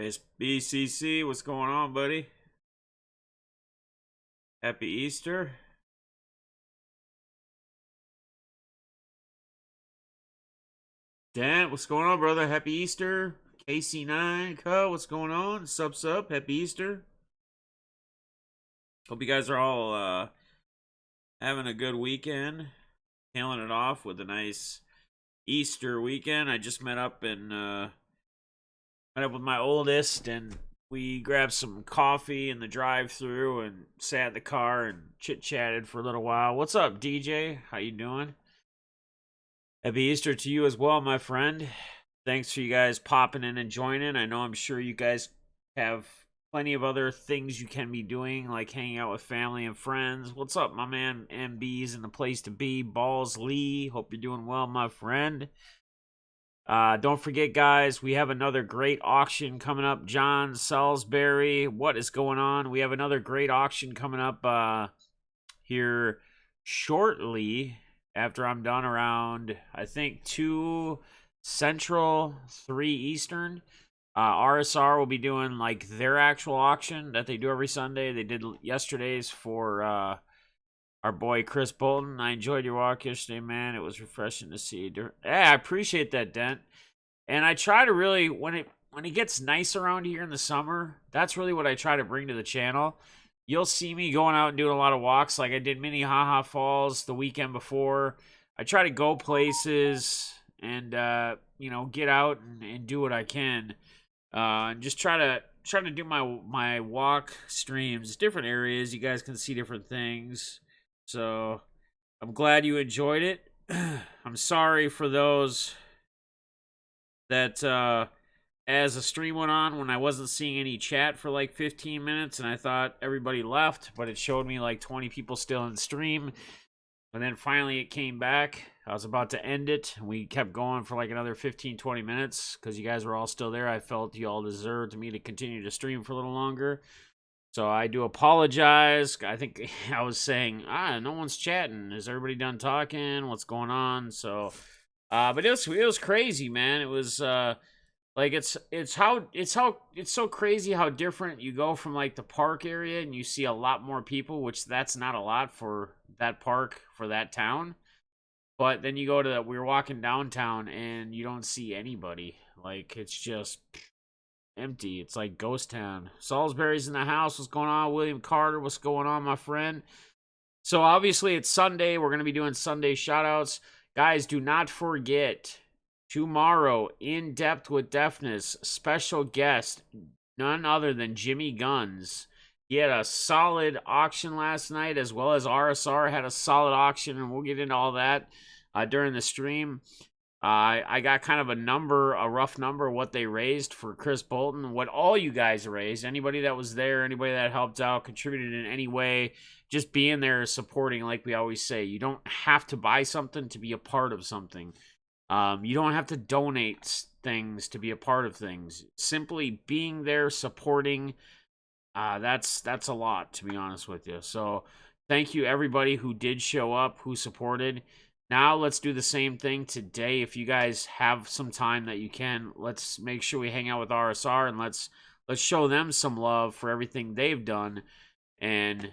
It's BCC. What's going on, buddy? Happy Easter. Dan, what's going on, brother? Happy Easter. KC9, what's going on? Sup. Happy Easter. Hope you guys are all having a good weekend. Killing it off with a nice Easter weekend. I just met up with my oldest, and we grabbed some coffee in the drive-through and sat in the car and chit-chatted for a little while. What's up, DJ? How you doing? Happy Easter to you as well, my friend. Thanks for you guys popping in and joining. I'm sure you guys have plenty of other things you can be doing, like hanging out with family and friends. What's up, my man? MB's in the place to be. Balls Lee. Hope you're doing well, my friend. Don't forget, guys, we have another great auction coming up. John Salisbury, what is going on? We have another great auction coming up here shortly after I'm done around, I think, 2 Central, 3 Eastern. RSR will be doing like their actual auction that they do every Sunday. They did yesterday's for our boy Chris Bolton. I enjoyed your walk yesterday, man. It was refreshing to see. Yeah, I appreciate that, Dent. And I try to really, when it gets nice around here in the summer, that's really what I try to bring to the channel. You'll see me going out and doing a lot of walks, like I did Minnehaha Falls the weekend before. I try to go places and get out and do what I can, and just try to do my walk streams, different areas. You guys can see different things. So I'm glad you enjoyed it. I'm sorry for those that as the stream went on, when I wasn't seeing any chat for like 15 minutes and I thought everybody left, but it showed me like 20 people still in the stream. And then finally it came back. I was about to end it. We kept going for like another 15, 20 minutes because you guys were all still there. I felt you all deserved me to continue to stream for a little longer. So I do apologize. I think I was saying, no one's chatting. Is everybody done talking? What's going on? So, but it was crazy, man. It was like it's so crazy how different you go from like the park area and you see a lot more people, which that's not a lot for that park, for that town. But then you go to we were walking downtown and you don't see anybody. Like it's just empty. It's like ghost town. Salisbury's in the house. What's going on? William Carter, what's going on, my friend? So obviously it's Sunday. We're going to be doing Sunday shoutouts. Guys, do not forget, tomorrow, In Depth with Deafness, special guest, none other than Jimmy Guns. He had a solid auction last night, as well as RSR had a solid auction, and we'll get into all that during the stream. I got kind of a rough number of what they raised for Chris Bolton, what all you guys raised. Anybody that was there, anybody that helped out, contributed in any way, just being there, supporting, like we always say. You don't have to buy something to be a part of something. You don't have to donate things to be a part of things. Simply being there, supporting, that's a lot, to be honest with you. So thank you everybody who did show up, who supported. Now let's do the same thing today. If you guys have some time that you can, let's make sure we hang out with RSR and let's show them some love for everything they've done and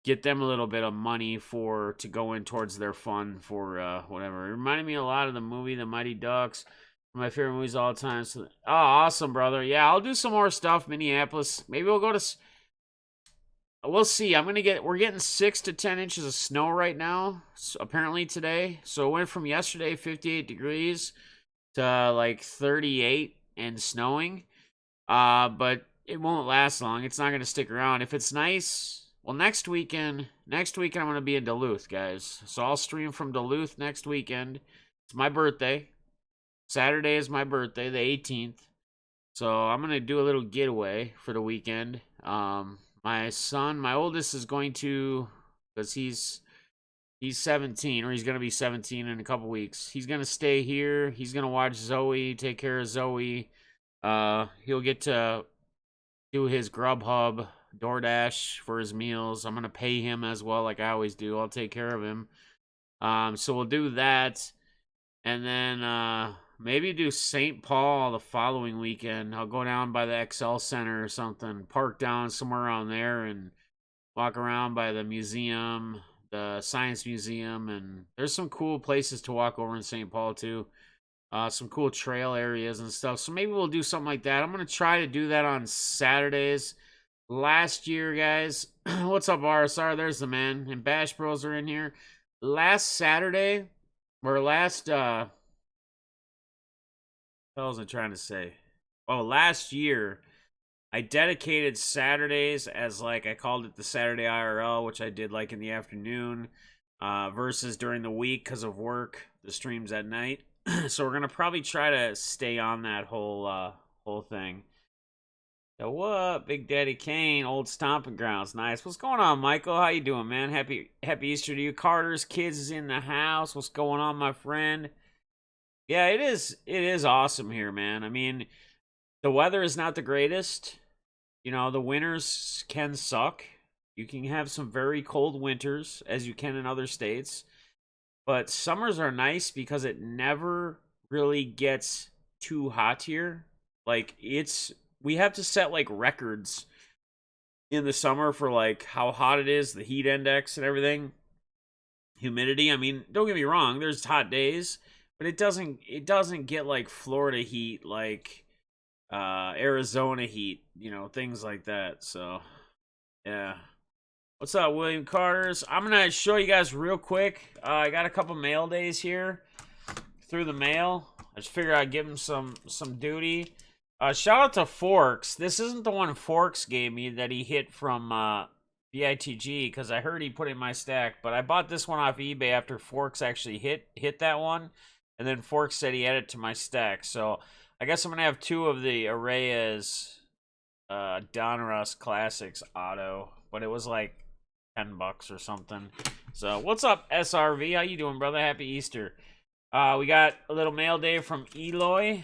get them a little bit of money to go in towards their fund for whatever. It reminded me a lot of the movie The Mighty Ducks. One of my favorite movies of all time. So, awesome, brother. Yeah, I'll do some more stuff, Minneapolis. Maybe we'll go to... We'll see. We're getting 6 to 10 inches of snow right now, apparently today. So it went from yesterday, 58 degrees, to like 38 and snowing. But it won't last long. It's not going to stick around. If it's nice, well, next weekend I'm going to be in Duluth, guys. So I'll stream from Duluth next weekend. It's my birthday. Saturday is my birthday, the 18th. So I'm going to do a little getaway for the weekend. My son, my oldest, is going to, because he's 17, or he's going to be 17 in a couple weeks. He's going to stay here. He's going to watch Zoe, take care of Zoe. He'll get to do his Grubhub, DoorDash for his meals. I'm going to pay him as well, like I always do. I'll take care of him. So we'll do that. And then maybe do St. Paul the following weekend. I'll go down by the XL Center or something, park down somewhere around there, and walk around by the museum, the Science Museum, and there's some cool places to walk over in St. Paul too. Some cool trail areas and stuff. So maybe we'll do something like that. I'm gonna try to do that on Saturdays. Last year, guys, what's up, RSR? There's the man, and Bash Bros are in here. Last Saturday, or last what was I trying to say? Oh, last year, I dedicated Saturdays as, like, I called it the Saturday IRL, which I did like in the afternoon, versus during the week because of work. The streams at night. So we're gonna probably try to stay on that whole thing. So what, Big Daddy Kane, old stomping grounds, nice. What's going on, Michael? How you doing, man? Happy Easter to you. Carter's kids is in the house. What's going on, my friend? Yeah, it is awesome here, man. I mean, the weather is not the greatest. You know, the winters can suck. You can have some very cold winters, as you can in other states. But summers are nice because it never really gets too hot here. Like, we have to set like records in the summer for like how hot it is, the heat index and everything. Humidity, I mean, don't get me wrong, there's hot days, but it doesn't get like Florida heat, like Arizona heat, you know, things like that. So, yeah. What's up, William Carters? I'm gonna show you guys real quick. I got a couple mail days here through the mail. I just figured I'd give him some duty. Shout out to Forks. This isn't the one Forks gave me that he hit from BITG, because I heard he put it in my stack. But I bought this one off eBay after Forks actually hit that one, and then Forks said he added it to my stack. So I guess I'm gonna have two of the Arraez Donruss Classics auto, but it was like $10 or something. So what's up, SRV? How you doing, brother? Happy Easter. We got a little mail day from Eloy.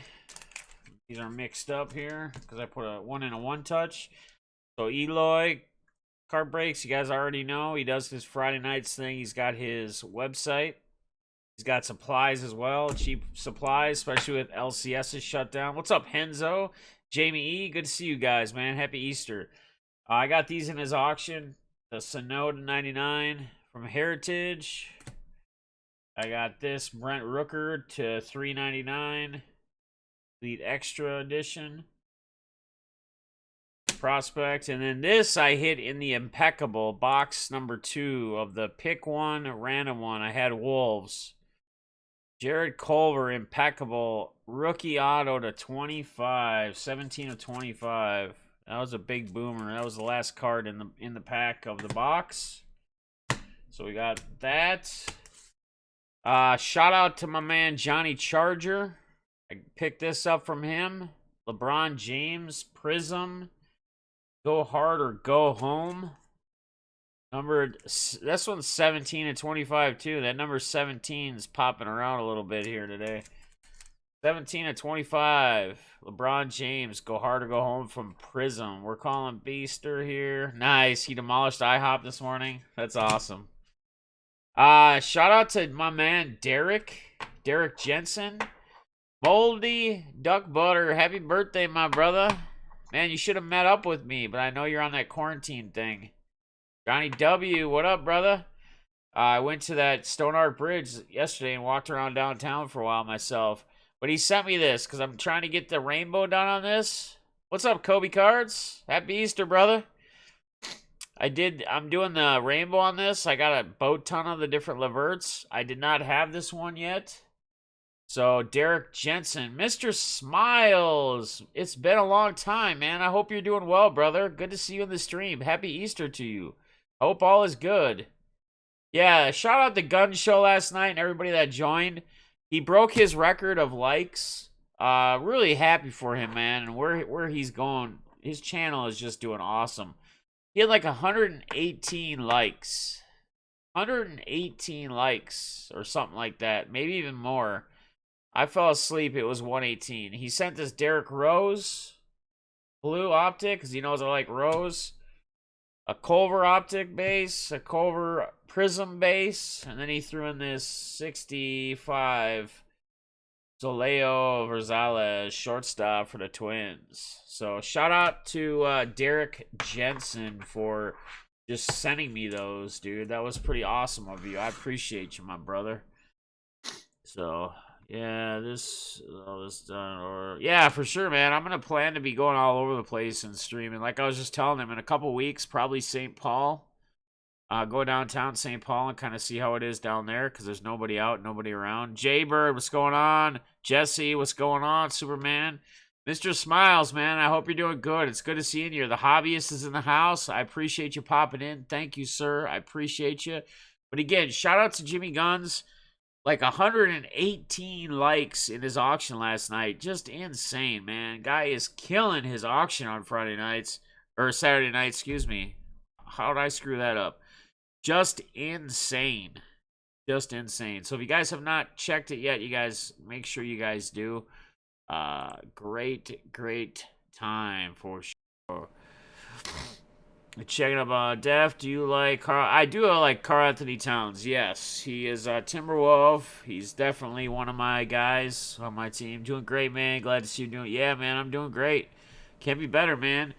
These are mixed up here because I put a one in a one touch. So Eloy Cart Breaks, you guys already know he does his Friday nights thing. He's got his website. He's got supplies as well, cheap supplies, especially with LCS's shut down. What's up, Henzo? Jamie E, good to see you guys, man. Happy Easter. I got these in his auction. The Sonoda 99 from Heritage. I got this Brent Rooker to $3.99. Elite Extra Edition. Prospect. And then this I hit in the Impeccable box number 2 of the pick one, random one. I had Wolves. Jared Culver, Impeccable. Rookie auto to 25. 17 of 25. That was a big boomer. That was the last card in the pack of the box. So we got that. Shout out to my man Johnny Charger. I picked this up from him. LeBron James Prism. Go hard or go home. Numbered. This one's 17 and 25 too. That number 17 is popping around a little bit here today. 17 and 25. LeBron James, go hard or go home from Prism. We're calling Beaster here. Nice. He demolished IHOP this morning. That's awesome. Shout out to my man Derek Jensen. Moldy Duck Butter. Happy birthday, my brother. Man, you should have met up with me, but I know you're on that quarantine thing. Johnny W, what up, brother? I went to that Stone Arc Bridge yesterday and walked around downtown for a while myself. But he sent me this because I'm trying to get the rainbow done on this. What's up, Kobe Cards? Happy Easter, brother. I'm doing the rainbow on this. I got a boat ton of the different Leverts. I did not have this one yet. So, Derek Jensen, Mr. Smiles. It's been a long time, man. I hope you're doing well, brother. Good to see you in the stream. Happy Easter to you. Hope all is good. Yeah, shout out the Gun Show last night and everybody that joined. He broke his record of likes. Really happy for him, man. And where he's going, his channel is just doing awesome. He had like 118 likes. 118 likes or something like that. Maybe even more. I fell asleep. It was 118. He sent this Derrick Rose blue optic because he knows I like Rose. A Culver optic base. A Culver Prism base. And then he threw in this 65 Soleo Rosales, shortstop for the Twins. So shout out to Derek Jensen for just sending me those, dude. That was pretty awesome of you. I appreciate you, my brother. So yeah, this all this done, or yeah, for sure, man. I'm gonna plan to be going all over the place and streaming. Like I was just telling them, in a couple weeks, probably St. Paul. Go downtown St. Paul and kind of see how it is down there because there's nobody out, nobody around. Jaybird, what's going on? Jesse, what's going on? Superman, Mr. Smiles, man. I hope you're doing good. It's good to see you. The hobbyist is in the house. I appreciate you popping in. Thank you, sir. I appreciate you. But again, shout out to Jimmy Guns. Like 118 likes in his auction last night. Just insane, man. Guy is killing his auction on Friday nights. Or Saturday night, excuse me. How did I screw that up? Just insane. Just insane. So if you guys have not checked it yet, you guys make sure you guys do. Great time for sure. Checking up Def, do you like Carl? I do like Carl Anthony Towns. Yes, he is a Timberwolf. He's definitely one of my guys on my team. Doing great, man. Glad to see you doing. Yeah, man, I'm doing great. Can't be better, man.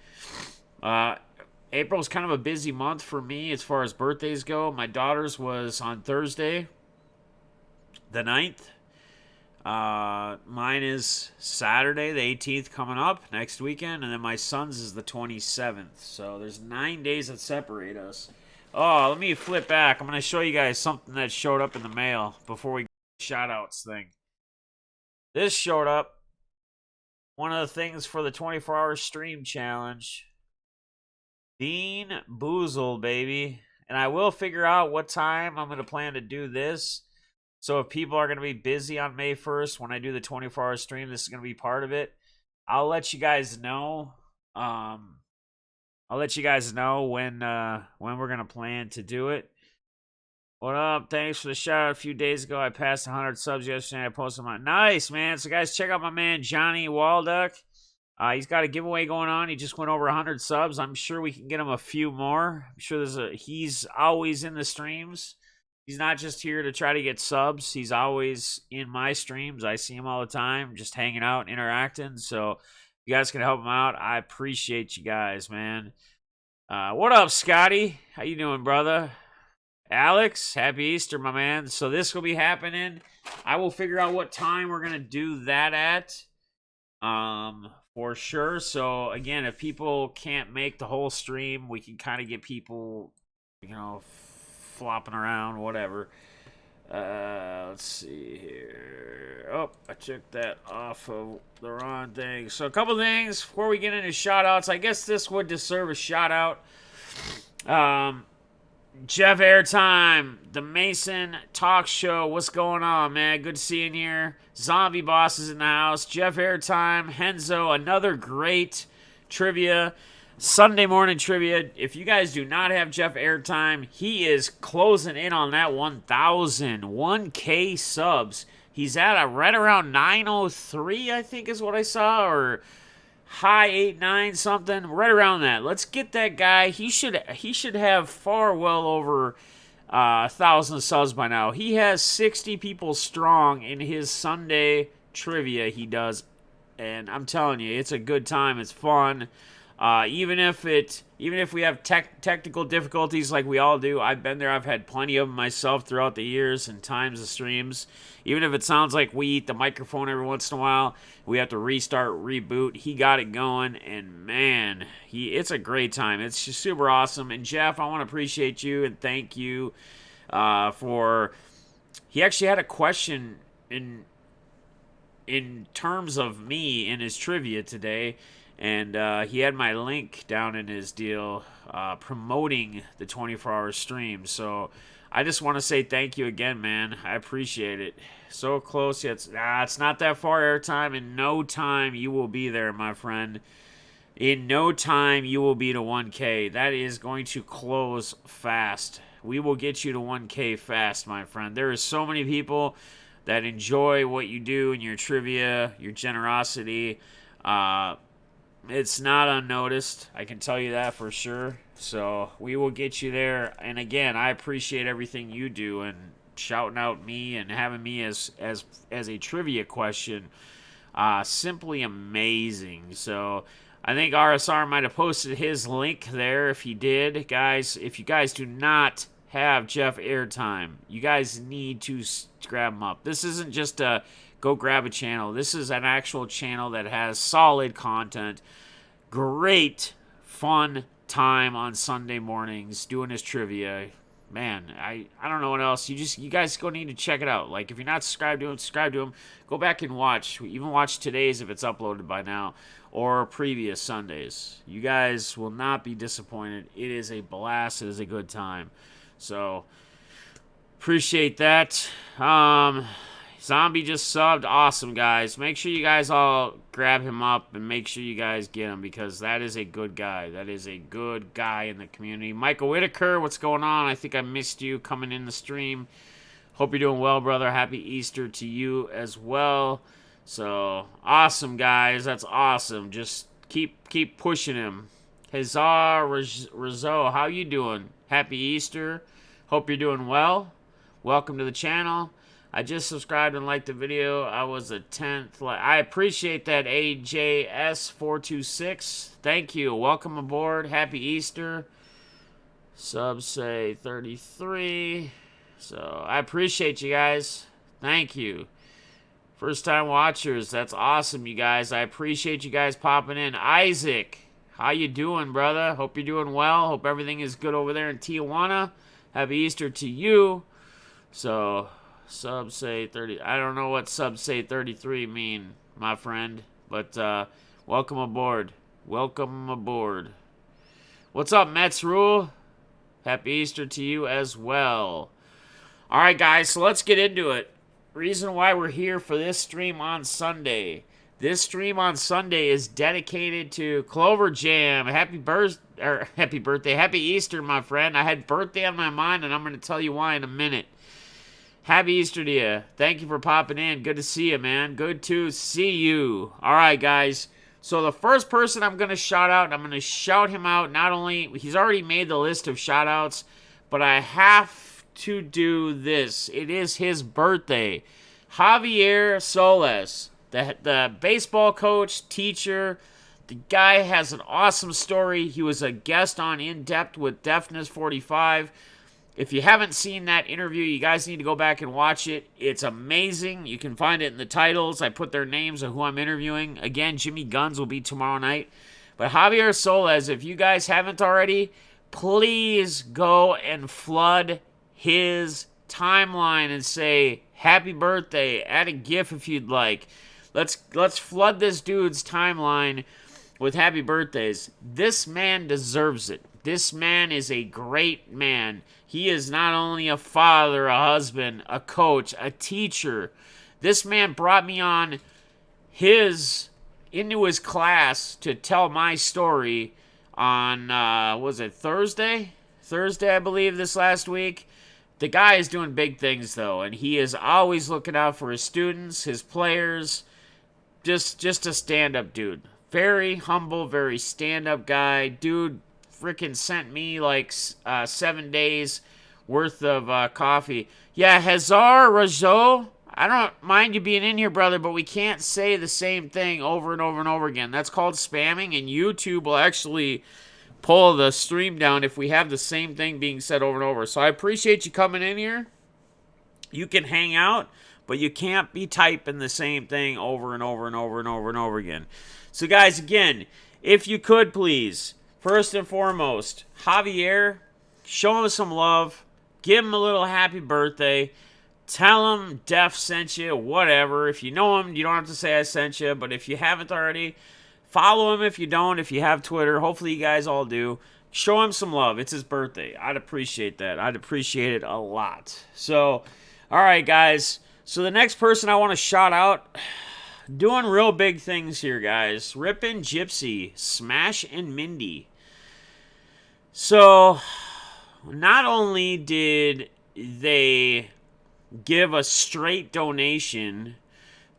April's kind of a busy month for me as far as birthdays go. My daughter's was on Thursday, the 9th. Mine is Saturday, the 18th, coming up next weekend, and then my son's is the 27th. So there's 9 days that separate us. Oh, let me flip back. I'm going to show you guys something that showed up in the mail before we get the shout-outs thing. This showed up. One of the things for the 24-hour stream challenge. Bean Boozled, baby. And I will figure out what time I'm going to plan to do this. So if people are going to be busy on May 1st when I do the 24-hour stream, this is going to be part of it. I'll let you guys know. I'll let you guys know when we're going to plan to do it. What up? Thanks for the shout out a few days ago. I passed 100 subs yesterday. I posted my... Nice, man. So guys, check out my man Johnny Walduck. He's got a giveaway going on. He just went over 100 subs. I'm sure we can get him a few more. I'm sure he's always in the streams. He's not just here to try to get subs. He's always in my streams. I see him all the time, just hanging out, interacting. So if you guys can help him out, I appreciate you guys, man. What up, Scotty? How you doing, brother? Alex, happy Easter, my man. So this will be happening. I will figure out what time we're going to do that at. For sure. So again, if people can't make the whole stream, we can kind of get people, flopping around, whatever. Let's see here. Oh, I took that off of the wrong thing. So a couple things before we get into shout-outs. I guess this would deserve a shout-out. Jeff Airtime, the Mason Talk Show. What's going on, man? Good seeing you here. Zombie Boss is in the house. Jeff Airtime, Henzo, another great trivia. Sunday morning trivia. If you guys do not have Jeff Airtime, he is closing in on that 1K subs. He's at right around 903, I think is what I saw, or high 89 something, right around that. Let's get that guy. He should have far well over 1,000 subs by now. He has 60 people strong in his Sunday trivia he does, and I'm telling you, it's a good time. It's fun. Even if we have technical difficulties like we all do, I've been there. I've had plenty of them myself throughout the years and times of streams. Even if it sounds like we eat the microphone every once in a while, we have to restart, reboot. He got it going, and man, it's a great time. It's just super awesome. And Jeff, I want to appreciate you and thank you for. He actually had a question in terms of me in his trivia today. And he had my link down in his deal promoting the 24-hour stream. So I just want to say thank you again, man. I appreciate it. So close yet it's not that far airtime. In no time you will be there, my friend. In no time you will be to 1K. That is going to close fast. We will get you to 1K fast, my friend. There are so many people that enjoy what you do in your trivia, your generosity. It's not unnoticed. I can tell you that for sure. So we will get you there. And again, I appreciate everything you do. And shouting out me and having me as a trivia question. Simply amazing. So I think RSR might have posted his link there. If he did, guys, if you guys do not have Jeff airtime, you guys need to grab him up. This isn't just a go grab a channel. This is an actual channel that has solid content. Great fun time on Sunday mornings doing his trivia. Man, I don't know what else. You guys go need to check it out. Like, if you're not subscribed to him, subscribe to him. Go back and watch. Even watch today's if it's uploaded by now, or previous Sundays. You guys will not be disappointed. It is a blast. It is a good time. So appreciate that. Zombie just subbed. Awesome, guys. Make sure you guys all grab him up and make sure you guys get him, because that is a good guy. That is a good guy in the community. Michael Whitaker, what's going on? I think I missed you coming in the stream. Hope you're doing well, brother. Happy Easter to you as well. So, awesome, guys. That's awesome. Just keep pushing him. Hazar Rizzo, how you doing? Happy Easter. Hope you're doing well. Welcome to the channel. I just subscribed and liked the video. I was a 10th. I appreciate that, AJS426. Thank you. Welcome aboard. Happy Easter. Sub say 33. So I appreciate you guys. Thank you. First time watchers. That's awesome, you guys. I appreciate you guys popping in. Isaac, how you doing, brother? Hope you're doing well. Hope everything is good over there in Tijuana. Happy Easter to you. So sub say 30. I don't know what sub say 33 mean, my friend, but welcome aboard. Welcome aboard. What's up, Mets Rule? Happy Easter to you as well. All right, guys, so let's get into it. Reason why we're here for this stream on Sunday. This stream on Sunday is dedicated to Clover Jam. Happy birthday. Happy Easter, my friend. I had birthday on my mind, and I'm going to tell you why in a minute. Happy Easter to you. Thank you for popping in. Good to see you, man. Good to see you. All right, guys. So the first person I'm going to shout out, and I'm going to shout him out. Not only, he's already made the list of shout outs, but I have to do this. It is his birthday. Javier Soles, the baseball coach, teacher. The guy has an awesome story. He was a guest on In Depth with Defness45. If you haven't seen that interview, you guys need to go back and watch it. It's amazing. You can find it in the titles. I put their names of who I'm interviewing. Again, Jimmy Guns will be tomorrow night. But Javier Soles, if you guys haven't already, please go and flood his timeline and say happy birthday. Add a GIF if you'd like. Let's flood this dude's timeline with happy birthdays. This man deserves it. This man is a great man. He is not only a father, a husband, a coach, a teacher. This man brought me on into his class to tell my story on, was it Thursday? Thursday, I believe, this last week. The guy is doing big things, though, and he is always looking out for his students, his players. Just a stand-up dude. Very humble, very stand-up guy. Dude freaking sent me like 7 days worth of coffee. Yeah, Hazar Rajo, I don't mind you being in here, brother, but we can't say the same thing over and over and over again. That's called spamming, and YouTube will actually pull the stream down if we have the same thing being said over and over. So I appreciate you coming in here. You can hang out, but you can't be typing the same thing over and over and over and over and over again. So guys, again, if you could please, first and foremost, Javier, show him some love. Give him a little happy birthday. Tell him Def sent you, whatever. If you know him, you don't have to say I sent you. But if you haven't already, follow him if you don't. If you have Twitter, hopefully you guys all do. Show him some love. It's his birthday. I'd appreciate that. I'd appreciate it a lot. So, all right, guys. So the next person I want to shout out, doing real big things here, guys. Rippin' Gypsy, Smash and Mindy. So, not only did they give a straight donation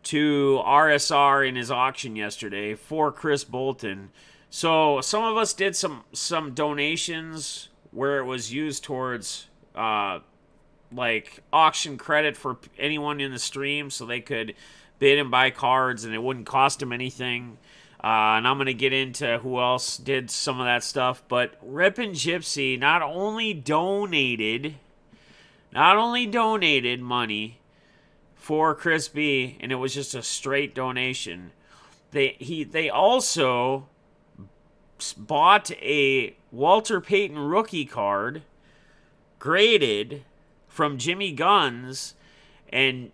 to RSR in his auction yesterday for Chris Bolton. So some of us did some donations where it was used towards like auction credit for anyone in the stream so they could bid and buy cards and it wouldn't cost them anything. And I'm going to get into who else did some of that stuff. But Rippin' Gypsy not only donated money for Chris B, and it was just a straight donation. They also bought a Walter Payton rookie card graded from Jimmy Guns and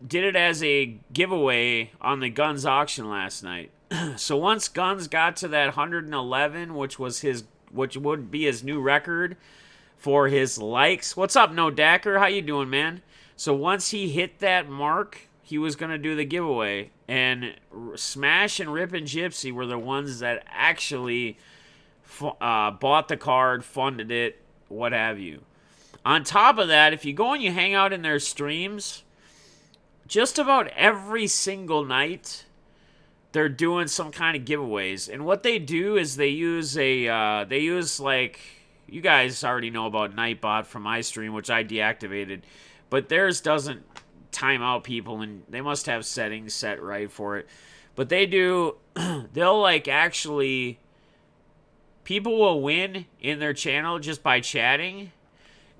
did it as a giveaway on the Guns auction last night. So once Guns got to that 111, which would be his new record for his likes. What's up, No Dacker? How you doing, man? So once he hit that mark, he was going to do the giveaway. And Smash and Rippin' Gypsy were the ones that actually bought the card, funded it, what have you. On top of that, if you go and you hang out in their streams, just about every single night, they're doing some kind of giveaways. And what they do is they use like, you guys already know about Nightbot from my stream, which I deactivated. But theirs doesn't time out people, and they must have settings set right for it. But they do, they'll like actually, people will win in their channel just by chatting.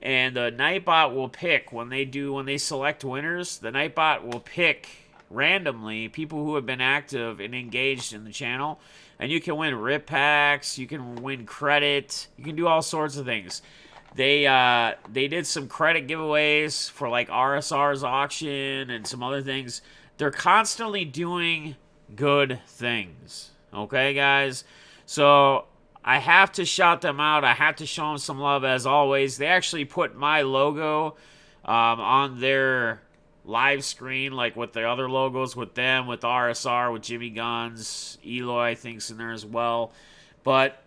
And the Nightbot will pick, when they select winners, the Nightbot will pick randomly people who have been active and engaged in the channel. And you can win rip packs, you can win credit, you can do all sorts of things. They did some credit giveaways for like RSR's auction and some other things. They're constantly doing good things. Okay, guys? So I have to shout them out. I have to show them some love as always. They actually put my logo on their live screen, like with the other logos with them, with RSR, with Jimmy Guns, Eloy, I think's in there as well. But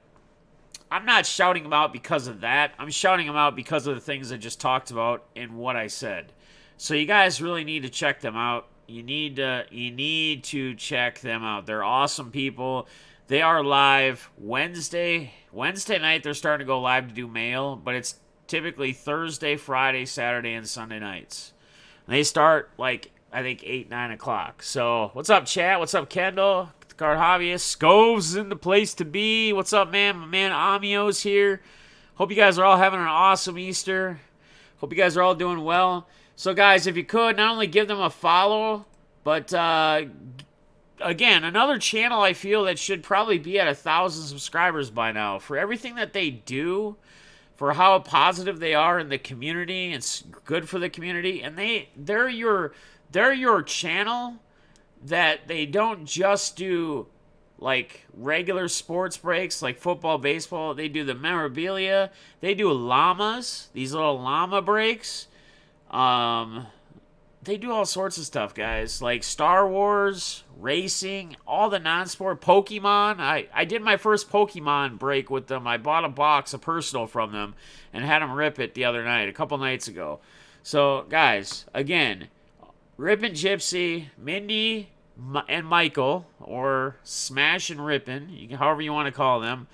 I'm not shouting them out because of that. I'm shouting them out because of the things I just talked about and what I said. So you guys really need to check them out. You need to check them out. They're awesome people. They are live Wednesday night. They're starting to go live to do mail, but it's typically Thursday, Friday, Saturday, and Sunday nights. They start like, I think 8, 9 o'clock. So what's up, chat? What's up, Kendall? The Card Hobbyist. Scoves in the place to be. What's up, man? My man Amio's here. Hope you guys are all having an awesome Easter. Hope you guys are all doing well. So guys, if you could, not only give them a follow, but again, another channel I feel that should probably be at 1,000 subscribers by now. For everything that they do, for how positive they are in the community, it's good for the community, and they're your channel that they don't just do like regular sports breaks like football, baseball. They do the memorabilia. They do llamas, these little llama breaks. They do all sorts of stuff, guys, like Star Wars, racing, all the non-sport, Pokemon. I did my first Pokemon break with them. I bought a box of personal from them and had them rip it the other night, a couple nights ago. So, guys, again, Rippin' Gypsy, Mindy, and Michael, or Smash and Rippin', however you want to call them.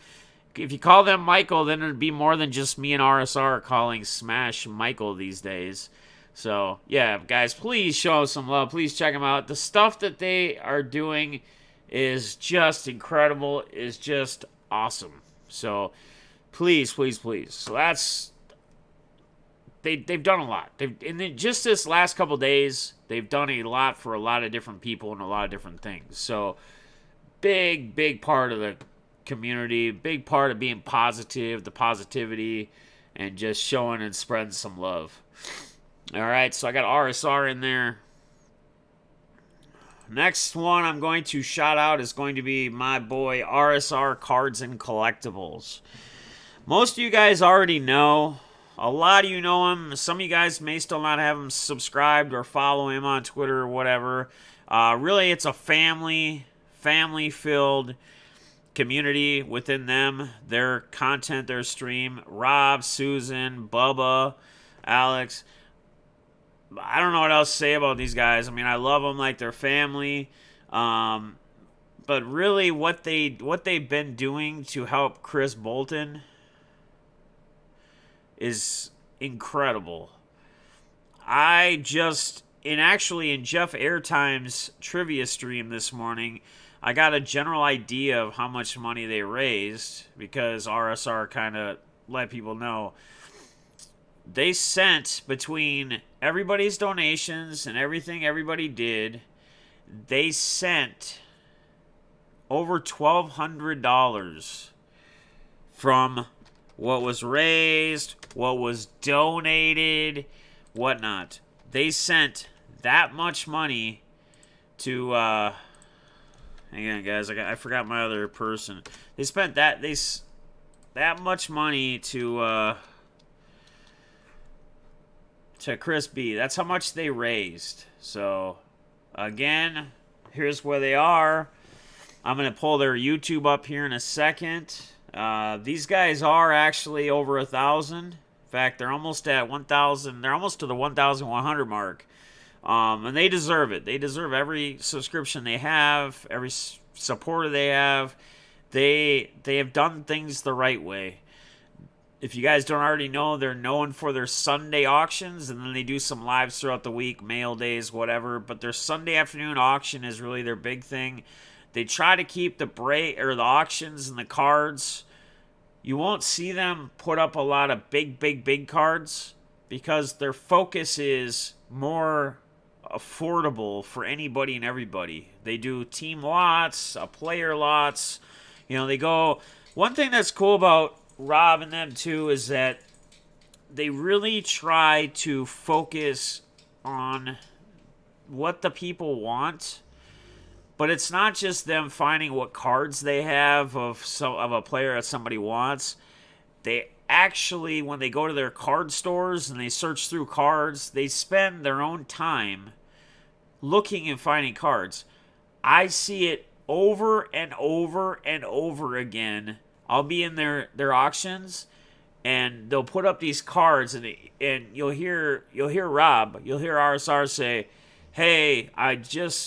If you call them Michael, then it'd be more than just me and RSR calling Smash Michael these days. So, yeah, guys, please show some love. Please check them out. The stuff that they are doing is just incredible, is just awesome. So, please, please, please. So that's, they've done a lot. In just this last couple days, they've done a lot for a lot of different people and a lot of different things. So, big part of the community, big part of being positive, the positivity, and just showing and spreading some love. All right, so I got RSR in there. Next one I'm going to shout out is going to be my boy RSR Cards and Collectibles. Most of you guys already know. A lot of you know him. Some of you guys may still not have him subscribed or follow him on Twitter or whatever. Really, it's a family-filled community within them. Their content, their stream. Rob, Susan, Bubba, Alex. I don't know what else to say about these guys. I mean, I love them like they're family. But really, what they've been doing to help Chris Bolton is incredible. I just in Jeff Airtime's trivia stream this morning, I got a general idea of how much money they raised because RSR kind of let people know. They sent, between everybody's donations and everything everybody did, they sent over $1,200 from what was raised, what was donated, whatnot. They sent that much money to hang on guys, I forgot my other person. They spent that much money to Chris B. That's how much they raised. So again, here's where they are. I'm going to pull their YouTube up here in a second. These guys are actually over 1,000. In fact, they're almost at 1,000. They're almost to the 1,100 mark. And they deserve it. They deserve every subscription they have, every supporter they have. They have done things the right way. If you guys don't already know, they're known for their Sunday auctions, and then they do some lives throughout the week, mail days, whatever. But their Sunday afternoon auction is really their big thing. They try to keep the auctions and the cards. You won't see them put up a lot of big cards because their focus is more affordable for anybody and everybody. They do team lots, player lots. They go. One thing that's cool about Rob and them too is that they really try to focus on what the people want. But it's not just them finding what cards they have of a player that somebody wants. They actually, when they go to their card stores and they search through cards, they spend their own time looking and finding cards. I see it over and over and over again. I'll be in their auctions, and they'll put up these cards, and you'll hear Rob, you'll hear RSR say, "Hey, I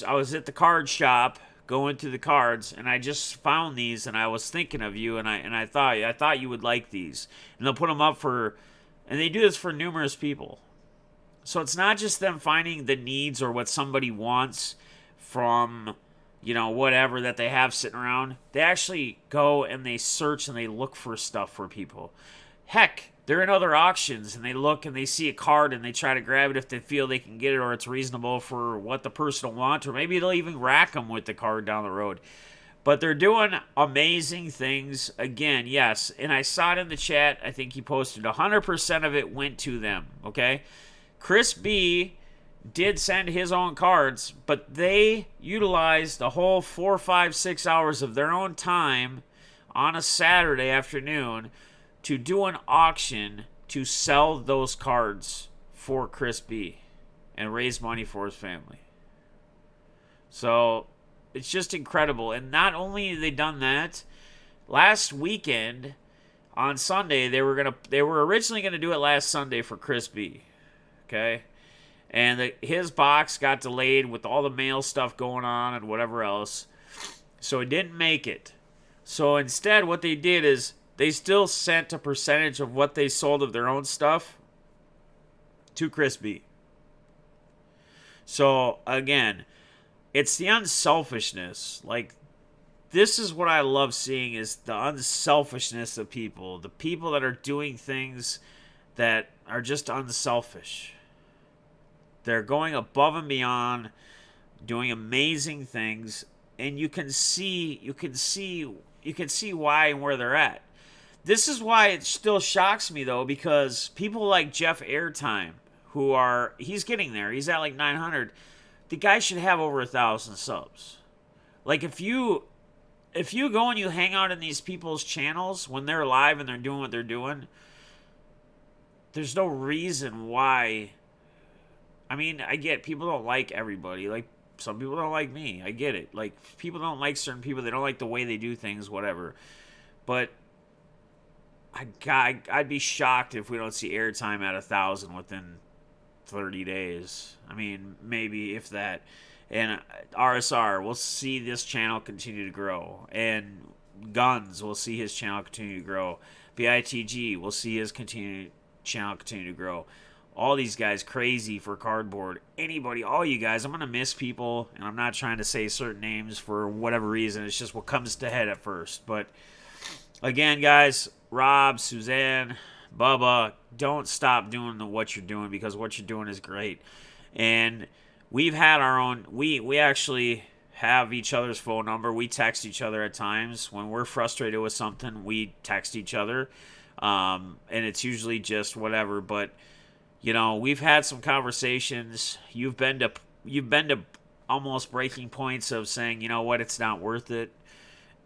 was at the card shop going through the cards, and I just found these, and I was thinking of you, and I thought you would like these." And they'll put them up and they do this for numerous people. So it's not just them finding the needs or what somebody wants from, whatever that they have sitting around. They actually go and they search and they look for stuff for people. Heck, they're in other auctions and they look and they see a card and they try to grab it if they feel they can get it or it's reasonable for what the person will want, or maybe they'll even rack them with the card down the road. But they're doing amazing things. Again, yes, and I saw it in the chat. I think he posted 100% of it went to them, okay? Chris B did send his own cards, but they utilized the whole 4, 5, 6 hours of their own time on a Saturday afternoon to do an auction to sell those cards for Chris B and raise money for his family. So it's just incredible. And not only have they done that, last weekend on Sunday they were originally gonna do it last Sunday for Chris B. Okay? And his box got delayed with all the mail stuff going on and whatever else. So it didn't make it. So instead what they did is they still sent a percentage of what they sold of their own stuff to Chris B. So, again, it's the unselfishness. Like, this is what I love seeing, is the unselfishness of people. The people that are doing things that are just unselfish. They're going above and beyond, doing amazing things, and you can see why and where they're at. This is why it still shocks me, though, because people like Jeff Airtime, he's getting there. He's at like 900. The guy should have over 1,000 subs. Like, if you go and you hang out in these people's channels when they're live and they're doing what they're doing, there's no reason why. I mean, I get people don't like everybody. Like, some people don't like me. I get it. Like, people don't like certain people. They don't like the way they do things, whatever. But I'd be shocked if we don't see airtime at 1,000 within 30 days. I mean, maybe if that. And RSR, we'll see this channel continue to grow. And Guns, we'll see his channel continue to grow. BITG, we'll see his channel continue to grow. all these guys crazy for cardboard. Anybody, all you guys, I'm going to miss people, and I'm not trying to say certain names for whatever reason. It's just what comes to head at first. But again, guys, Rob, Suzanne, Bubba, don't stop doing what you're doing, because what you're doing is great. And we've had our own, we actually have each other's phone number. We text each other at times. When we're frustrated with something, we text each other. And it's usually just whatever, but we've had some conversations. You've been to almost breaking points of saying, you know what, it's not worth it.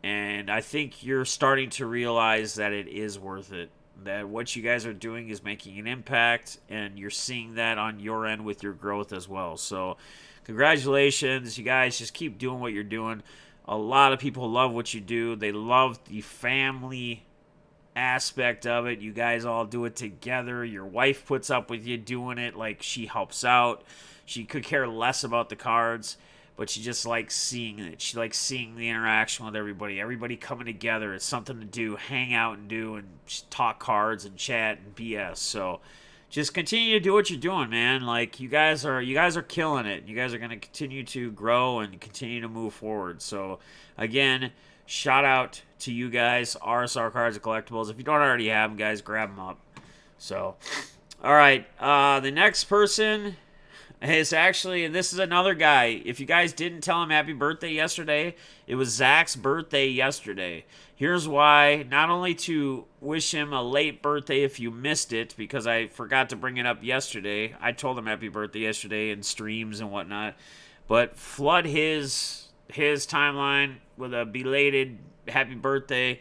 And I think you're starting to realize that it is worth it. That what you guys are doing is making an impact, and you're seeing that on your end with your growth as well. So, congratulations, you guys. Just keep doing what you're doing. A lot of people love what you do. They love the family aspect of it. You guys all do it together. Your wife puts up with you doing it. Like, she helps out. She could care less about the cards, but she just likes seeing it. She likes seeing the interaction with everybody. Everybody coming together. It's something to do, hang out and do, and talk cards and chat and BS. So just continue to do what you're doing, man. Like, you guys are killing it. You guys are going to continue to grow and continue to move forward. So again, shout out to you guys, RSR Cards and Collectibles. If you don't already have them, guys, grab them up. So, all right, the next person is actually, and this is another guy. If you guys didn't tell him happy birthday yesterday, it was Zach's birthday yesterday. Here's why. Not only to wish him a late birthday if you missed it, because I forgot to bring it up yesterday. I told him happy birthday yesterday in streams and whatnot. But flood his timeline with a belated happy birthday.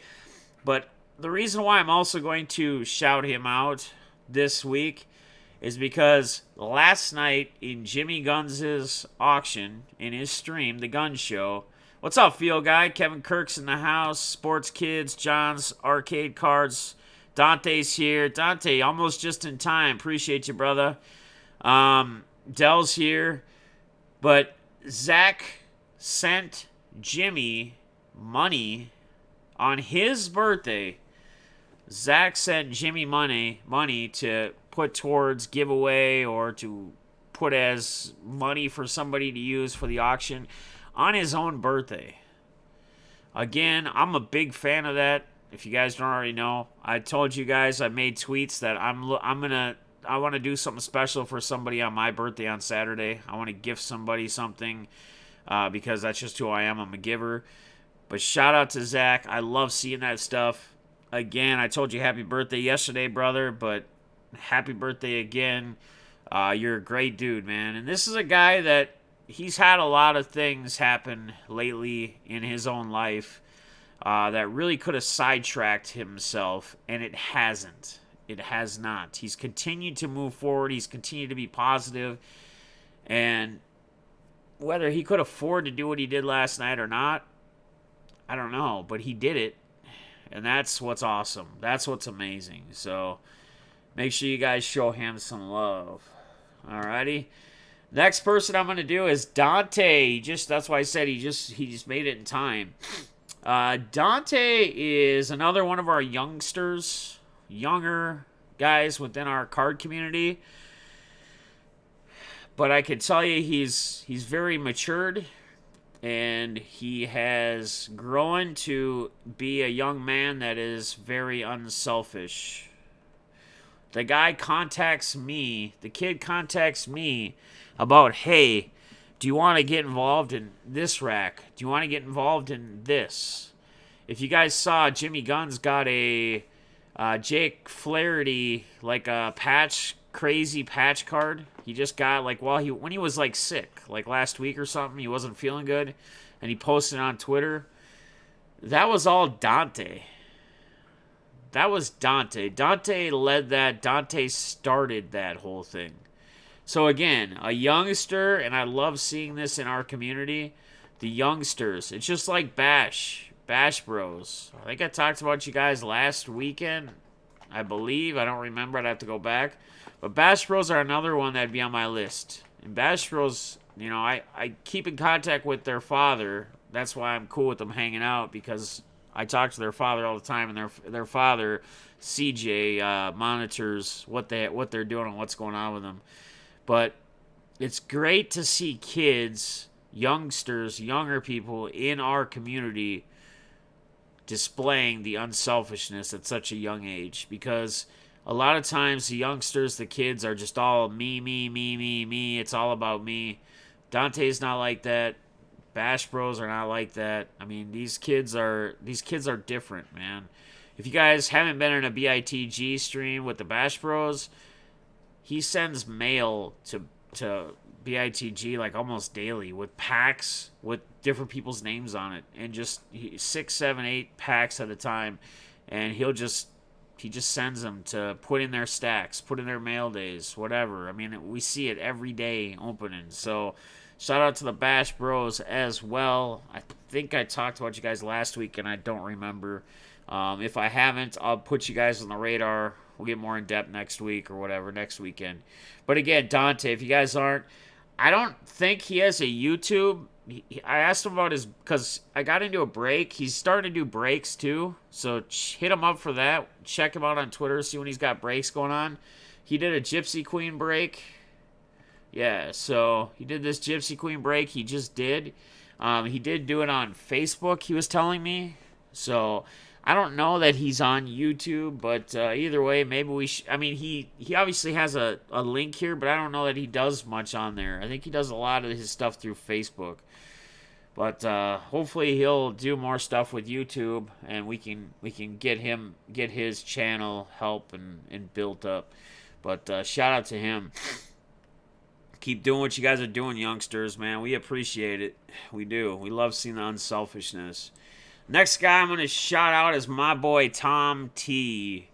But the reason why I'm also going to shout him out this week is because last night in Jimmy Guns' auction, in his stream, The Gun Show. What's up, Field Guy? Kevin Kirk's in the house. Sports Kids, John's Arcade Cards. Dante's here. Dante, almost just in time. Appreciate you, brother. Dell's here. But Zach sent Jimmy money on his birthday. Zach sent Jimmy money to put towards giveaway or to put as money for somebody to use for the auction on his own birthday. Again, I'm a big fan of that. If you guys don't already know, I told you guys, I made tweets that I want to do something special for somebody on my birthday on Saturday. I want to gift somebody something because that's just who I am. I'm a giver. But shout out to Zach. I love seeing that stuff. Again, I told you happy birthday yesterday, brother, but happy birthday again. You're a great dude, man. And this is a guy that he's had a lot of things happen lately in his own life that really could have sidetracked himself, and it hasn't. It has not. He's continued to move forward. He's continued to be positive. And whether he could afford to do what he did last night or not, I don't know. But he did it. And that's what's awesome. That's what's amazing. So make sure you guys show him some love. Alrighty. Next person I'm going to do is Dante. That's why I said he just made it in time. Dante is another one of our youngsters, younger guys within our card community. But I can tell you he's very matured. And he has grown to be a young man that is very unselfish. The kid contacts me about, hey, do you want to get involved in this rack? Do you want to get involved in this? If you guys saw, Jimmy Guns got a Jake Flaherty, like a crazy patch card. He just got, like, when he was, like, sick, like last week or something, he wasn't feeling good, and he posted on Twitter. That was all Dante. That was Dante. Dante led that. Dante started that whole thing. So, again, a youngster, and I love seeing this in our community, the youngsters. It's just like Bash Bros. I think I talked about you guys last weekend, I believe. I don't remember. I'd have to go back. But Bash Bros are another one that'd be on my list. And Bash Bros, I keep in contact with their father. That's why I'm cool with them hanging out, because I talk to their father all the time, and their father, CJ, monitors what they're doing and what's going on with them. But it's great to see kids, youngsters, younger people in our community displaying the unselfishness at such a young age, because a lot of times the youngsters, the kids are just all me, me, me, me, me. It's all about me. Dante's not like that. Bash Bros are not like that. I mean, these kids are different, man. If you guys haven't been in a BITG stream with the Bash Bros, he sends mail to BITG like almost daily with packs with different people's names on it, and just 6, 7, 8 packs at a time, and he just sends them to put in their stacks, put in their mail days, whatever. I mean, we see it every day opening. So shout out to the Bash Bros as well. I think I talked about you guys last week, and I don't remember. If I haven't, I'll put you guys on the radar. We'll get more in depth next week or whatever, next weekend. But again, Dante, if you guys aren't, I don't think he has a YouTube. I asked him about his, because I got into a break. He's starting to do breaks too, so hit him up for that. Check him out on Twitter, see when he's got breaks going on. He did a Gypsy Queen break. Yeah, so he did this Gypsy Queen break. He just did. He did do it on Facebook, he was telling me. So I don't know that he's on YouTube, but either way, maybe we should. I mean, he obviously has a link here, but I don't know that he does much on there. I think he does a lot of his stuff through Facebook. But hopefully he'll do more stuff with YouTube, and we can get his channel help and built up. But shout out to him. Keep doing what you guys are doing, youngsters, man. We appreciate it. We do. We love seeing the unselfishness. Next guy I'm going to shout out is my boy Tom T.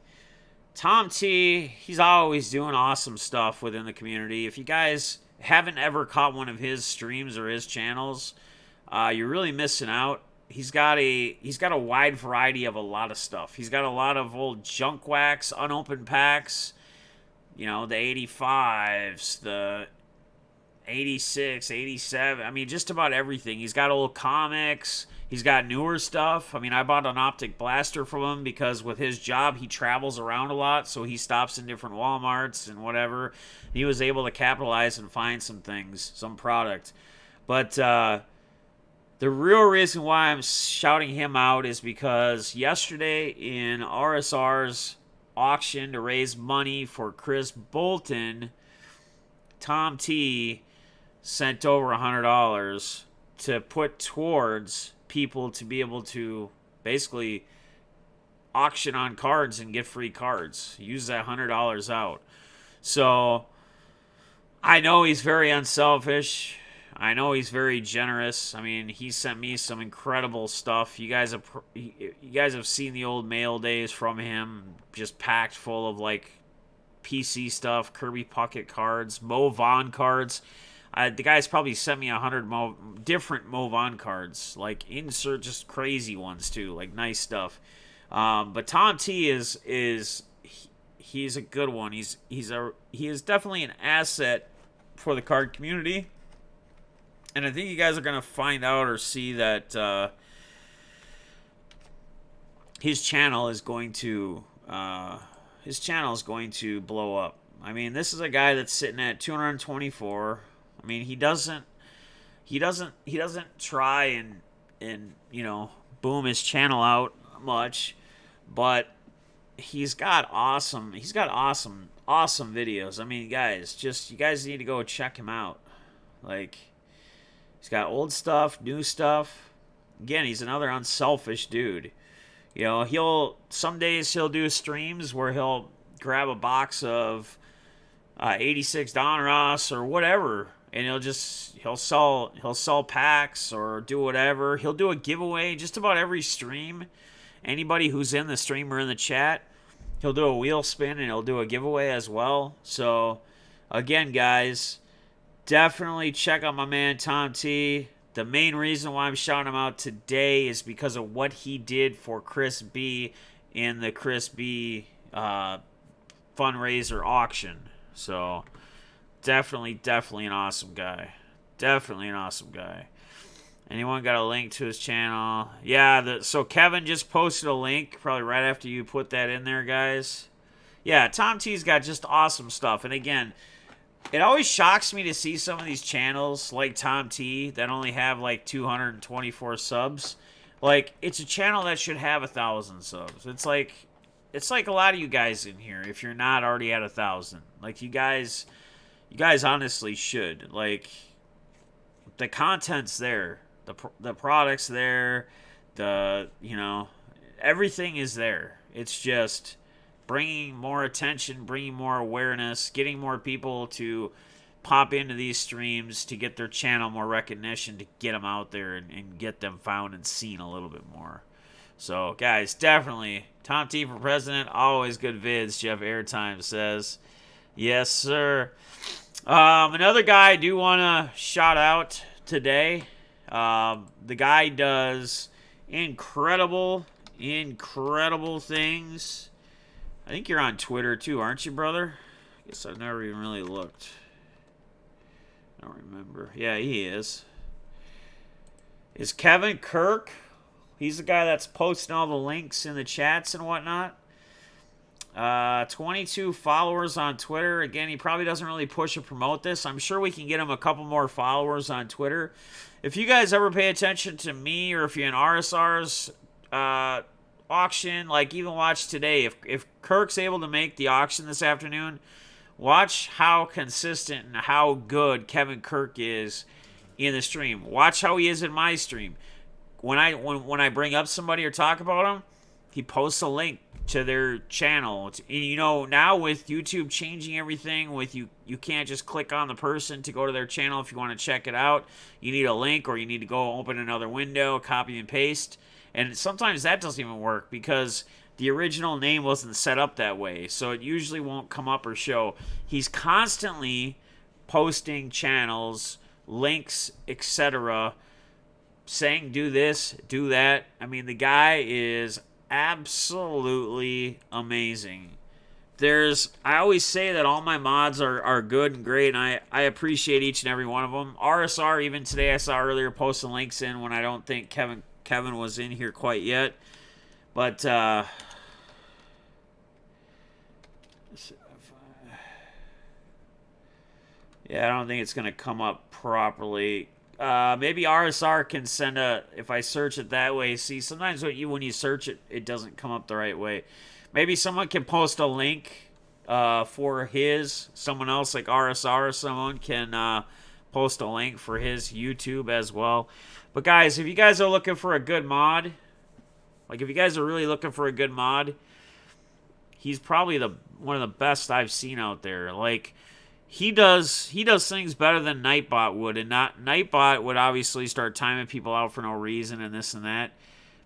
Tom T, he's always doing awesome stuff within the community. If you guys haven't ever caught one of his streams or his channels, you're really missing out. He's got a wide variety of a lot of stuff. He's got a lot of old junk wax, unopened packs, you know, the 85s, the 86, 87. I mean, just about everything. He's got old comics. He's got newer stuff. I mean, I bought an optic blaster from him because with his job, he travels around a lot, so he stops in different Walmarts and whatever. He was able to capitalize and find some things, some product. But the real reason why I'm shouting him out is because yesterday in RSR's auction to raise money for Chris Bolton, Tom T sent over $100 to put towards people to be able to basically auction on cards and get free cards. Use that $100 out. So I know he's very unselfish. I know he's very generous. I mean, he sent me some incredible stuff. You guys have seen the old mail days from him, just packed full of like PC stuff, Kirby Puckett cards, Mo Vaughn cards. The guy's probably sent me 100 different Mo Vaughn cards, like insert just crazy ones too, like nice stuff. But Tom T he's a good one. He is definitely an asset for the card community, and I think you guys are gonna find out or see that his channel is going to blow up. I mean, this is a guy that's sitting at 224. I mean, he doesn't try and you know, boom his channel out much, but he's got awesome videos. I mean, guys, you guys need to go check him out. Like, he's got old stuff, new stuff. Again, he's another unselfish dude. You know, some days he'll do streams where he'll grab a box of 86 Donruss or whatever, and he'll sell packs or do whatever. He'll do a giveaway just about every stream. Anybody who's in the stream or in the chat, he'll do a wheel spin and he'll do a giveaway as well. So again, guys, definitely check out my man Tom T. The main reason why I'm shouting him out today is because of what he did for Chris B in the Chris B fundraiser auction. So definitely an awesome guy. Definitely an awesome guy. Anyone got a link to his channel? Yeah, so Kevin just posted a link probably right after you put that in there, guys. Yeah, Tom T's got just awesome stuff. And again, it always shocks me to see some of these channels like Tom T that only have like 224 subs. Like, it's a channel that should have 1,000 subs. It's like a lot of you guys in here, if you're not already at 1,000. Like, you guys honestly should. Like, the content's there. The product's there. Everything is there. It's just bringing more attention, bringing more awareness, getting more people to pop into these streams to get their channel more recognition, to get them out there and get them found and seen a little bit more. So, guys, definitely, Tom T for president, always good vids, Jeff Airtime says. Yes, sir. Another guy I do want to shout out today. The guy does incredible things. I think you're on Twitter too, aren't you, brother? I guess I've never even really looked. I don't remember. Yeah, he is. Is Kevin Kirk? He's the guy that's posting all the links in the chats and whatnot. 22 followers on Twitter. Again, he probably doesn't really push or promote this. I'm sure we can get him a couple more followers on Twitter. If you guys ever pay attention to me, or if you're in RSR's auction, like even watch today, if Kirk's able to make the auction this afternoon, watch how consistent and how good Kevin Kirk is in the stream. Watch how he is in my stream. When I bring up somebody or talk about him, he posts a link to their channel. Now with YouTube changing everything, with you can't just click on the person to go to their channel if you want to check it out. You need a link, or you need to go open another window, copy and paste. And sometimes that doesn't even work because the original name wasn't set up that way. So it usually won't come up or show. He's constantly posting channels, links, etc., saying do this, do that. I mean, the guy is absolutely amazing. I always say that all my mods are good and great, and I appreciate each and every one of them. RSR, even today I saw earlier, posting links in when I don't think Kevin was in here quite yet. But yeah, I don't think it's gonna come up properly. Maybe RSR can send if I search it that way. See, sometimes when you search it, it doesn't come up the right way. Maybe someone can post a link for someone else like RSR or someone can post a link for his YouTube as well. But guys, if you guys are looking for a good mod, like if you guys are really looking for a good mod, he's probably one of the best I've seen out there. Like, He does things better than Nightbot would, and Nightbot would obviously start timing people out for no reason and this and that.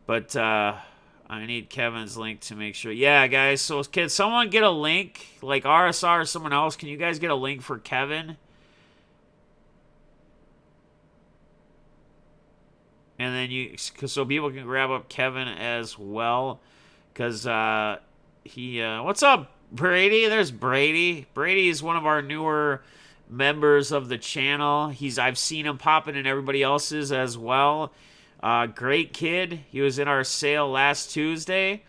But I need Kevin's link to make sure. Yeah, guys. So can someone get a link, like RSR or someone else? Can you guys get a link for Kevin? And then so people can grab up Kevin as well, because what's up, Brady? There's Brady. Brady is one of our newer members of the channel. I've seen him popping in everybody else's as well. Great kid. He was in our sale last Tuesday.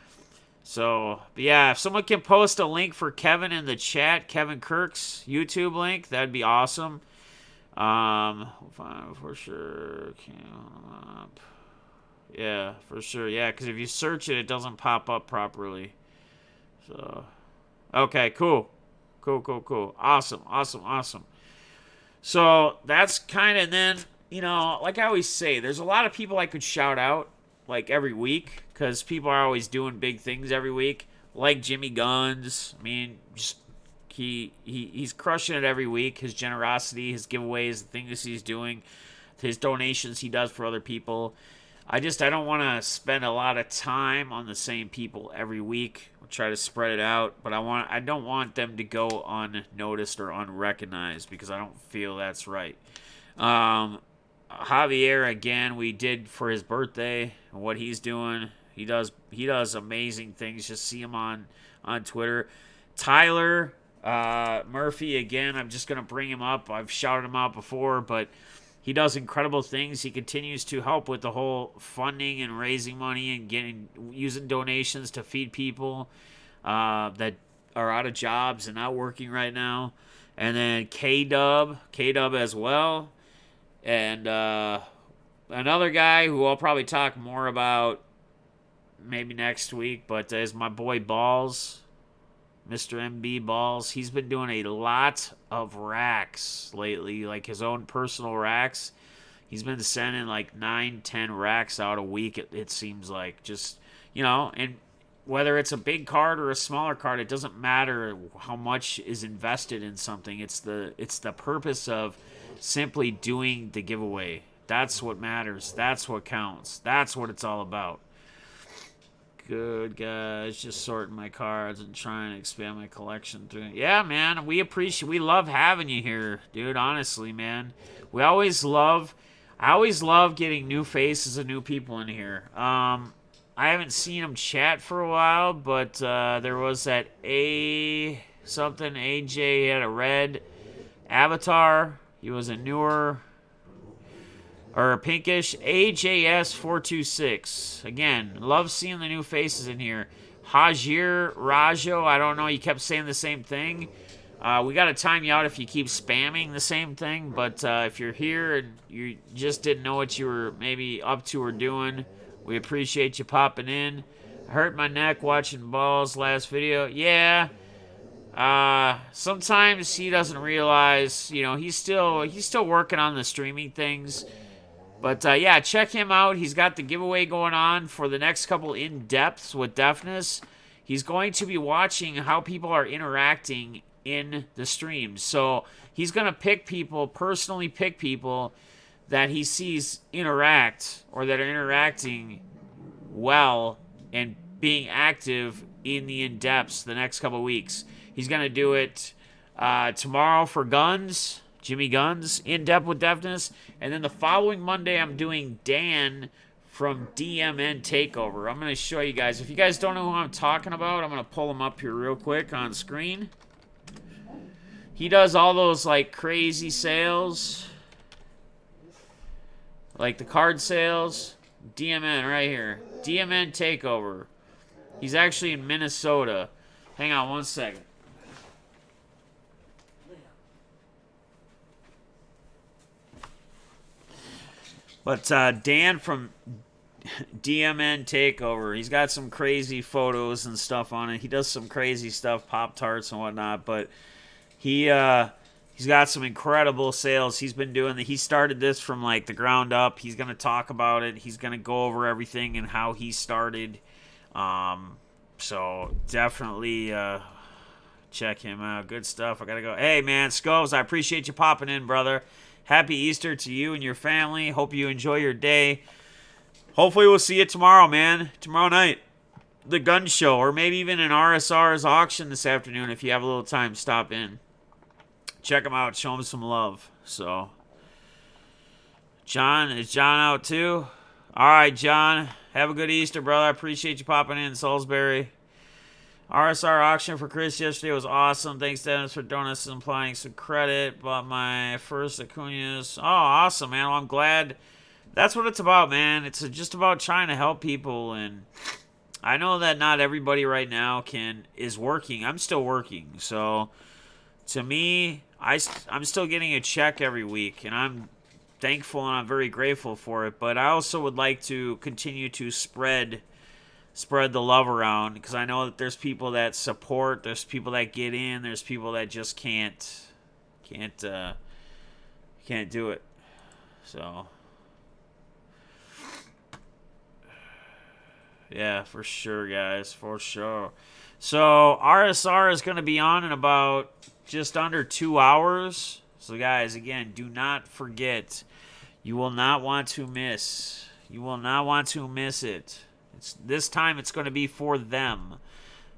So, yeah, if someone can post a link for Kevin in the chat, Kevin Kirk's YouTube link, that'd be awesome. For sure. Yeah, for sure. Yeah, because if you search it, it doesn't pop up properly. So, okay, cool. Cool. Awesome. So, that's kind of then, like I always say, there's a lot of people I could shout out, like, every week, because people are always doing big things every week, like Jimmy Guns. I mean, just he's crushing it every week. His generosity, his giveaways, the things he's doing, his donations he does for other people. I don't want to spend a lot of time on the same people every week. I'll try to spread it out, but I don't want them to go unnoticed or unrecognized, because I don't feel that's right. Javier, again, we did for his birthday and what he's doing. He does amazing things. Just see him on Twitter. Tyler Murphy, again, I'm just going to bring him up. I've shouted him out before, but he does incredible things. He continues to help with the whole funding and raising money and using donations to feed people that are out of jobs and not working right now. And then K-Dub as well. And another guy who I'll probably talk more about maybe next week, but is my boy Balls, Mr. MB Balls. He's been doing a lot of racks lately, like his own personal racks. He's been sending like 9-10 racks out a week, it seems like. Just, and whether it's a big card or a smaller card, it doesn't matter how much is invested in something. It's the purpose of simply doing the giveaway. That's what matters. That's what counts. That's what it's all about. Good, guys. Just sorting my cards and trying to expand my collection through. Yeah, man. We love having you here, dude. Honestly, man. I always love getting new faces and new people in here. I haven't seen them chat for a while, but there was that AJ had a red avatar. He was a newer or pinkish AJS426. Again, love seeing the new faces in here. Hajir Rajo, I don't know, you kept saying the same thing. We got to time you out if you keep spamming the same thing, but if you're here and you just didn't know what you were maybe up to or doing, we appreciate you popping in. I hurt my neck watching Balls last video. Yeah. Sometimes he doesn't realize, he's still working on the streaming things. But, yeah, check him out. He's got the giveaway going on for the next couple in-depths with Defness. He's going to be watching how people are interacting in the streams. So he's going to personally pick people that he sees interact or that are interacting well and being active in the in-depths the next couple weeks. He's going to do it tomorrow for Guns. Jimmy Guns, in depth with Defness. And then the following Monday, I'm doing Dan from DMN Takeover. I'm going to show you guys. If you guys don't know who I'm talking about, I'm going to pull him up here real quick on screen. He does all those, like, crazy sales. Like the card sales. DMN right here. DMN Takeover. He's actually in Minnesota. Hang on one second. But Dan from DMN Takeover, he's got some crazy photos and stuff on it. He does some crazy stuff, Pop-Tarts and whatnot. But he's got some incredible sales. He's been doing he started this from like the ground up. He's going to talk about it. He's going to go over everything and how he started. So definitely check him out. Good stuff. I got to go. Hey, man, Scoves, I appreciate you popping in, brother. Happy Easter to you and your family. Hope you enjoy your day. Hopefully we'll see you tomorrow, man. Tomorrow night. The gun show. Or maybe even an RSR's auction this afternoon. If you have a little time, stop in. Check them out. Show them some love. So, John, is John out too? All right, John. Have a good Easter, brother. I appreciate you popping in, Salisbury. RSR auction for Chris yesterday was awesome. Thanks, Dennis, for donuts and applying some credit. Bought my first Acuñas. Oh, awesome, man. Well, I'm glad. That's what it's about, man. It's just about trying to help people. And I know that not everybody right now is working. I'm still working. So, to me, I'm still getting a check every week. And I'm thankful and I'm very grateful for it. But I also would like to continue to spread the love around, because I know that there's people that support, there's people that get in, there's people that just can't do it. So yeah, for sure, guys, for sure. So RSR is going to be on in about just under 2 hours. So guys, again, do not forget, you will not want to miss it. This time it's going to be for them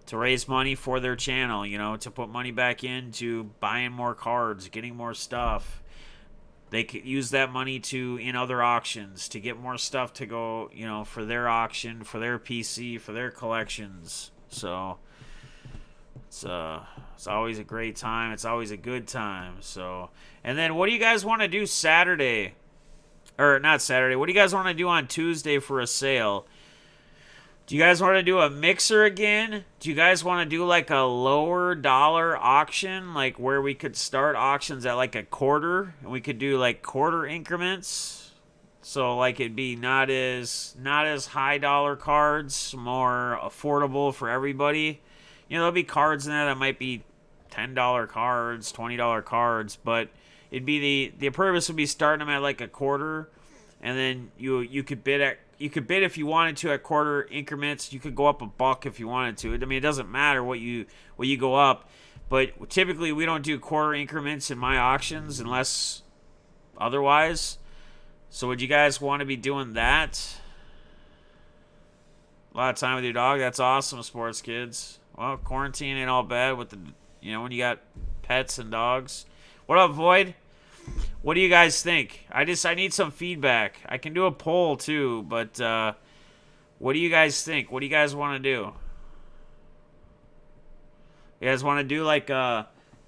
to raise money for their channel, to put money back into buying more cards, getting more stuff. They could use that money in other auctions to get more stuff to go, for their auction, for their PC, for their collections. So it's always a great time. It's always a good time. So, and then what do you guys want to do Saturday? or not Saturday. What do you guys want to do on Tuesday for a sale? Do you guys want to do a mixer again? Do you guys want to do like a lower dollar auction, like where we could start auctions at like a quarter, and we could do like quarter increments? So like it'd be not as high dollar cards, more affordable for everybody. You know, there'll be cards in there that might be $10 cards, $20 cards, but it'd be the purpose would be starting them at like a quarter, and then you could bid if you wanted to at quarter increments. You could go up $1 if you wanted to. I mean, it doesn't matter what you go up, but typically we don't do quarter increments in my auctions unless otherwise. So would you guys want to be doing that? A lot of time with your dog. That's awesome, sports kids. Well, quarantine ain't all bad with the, when you got pets and dogs. What up, Void? What do you guys think? I need some feedback. I can do a poll too, but what do you guys think? What do you guys want to do? You guys want to do like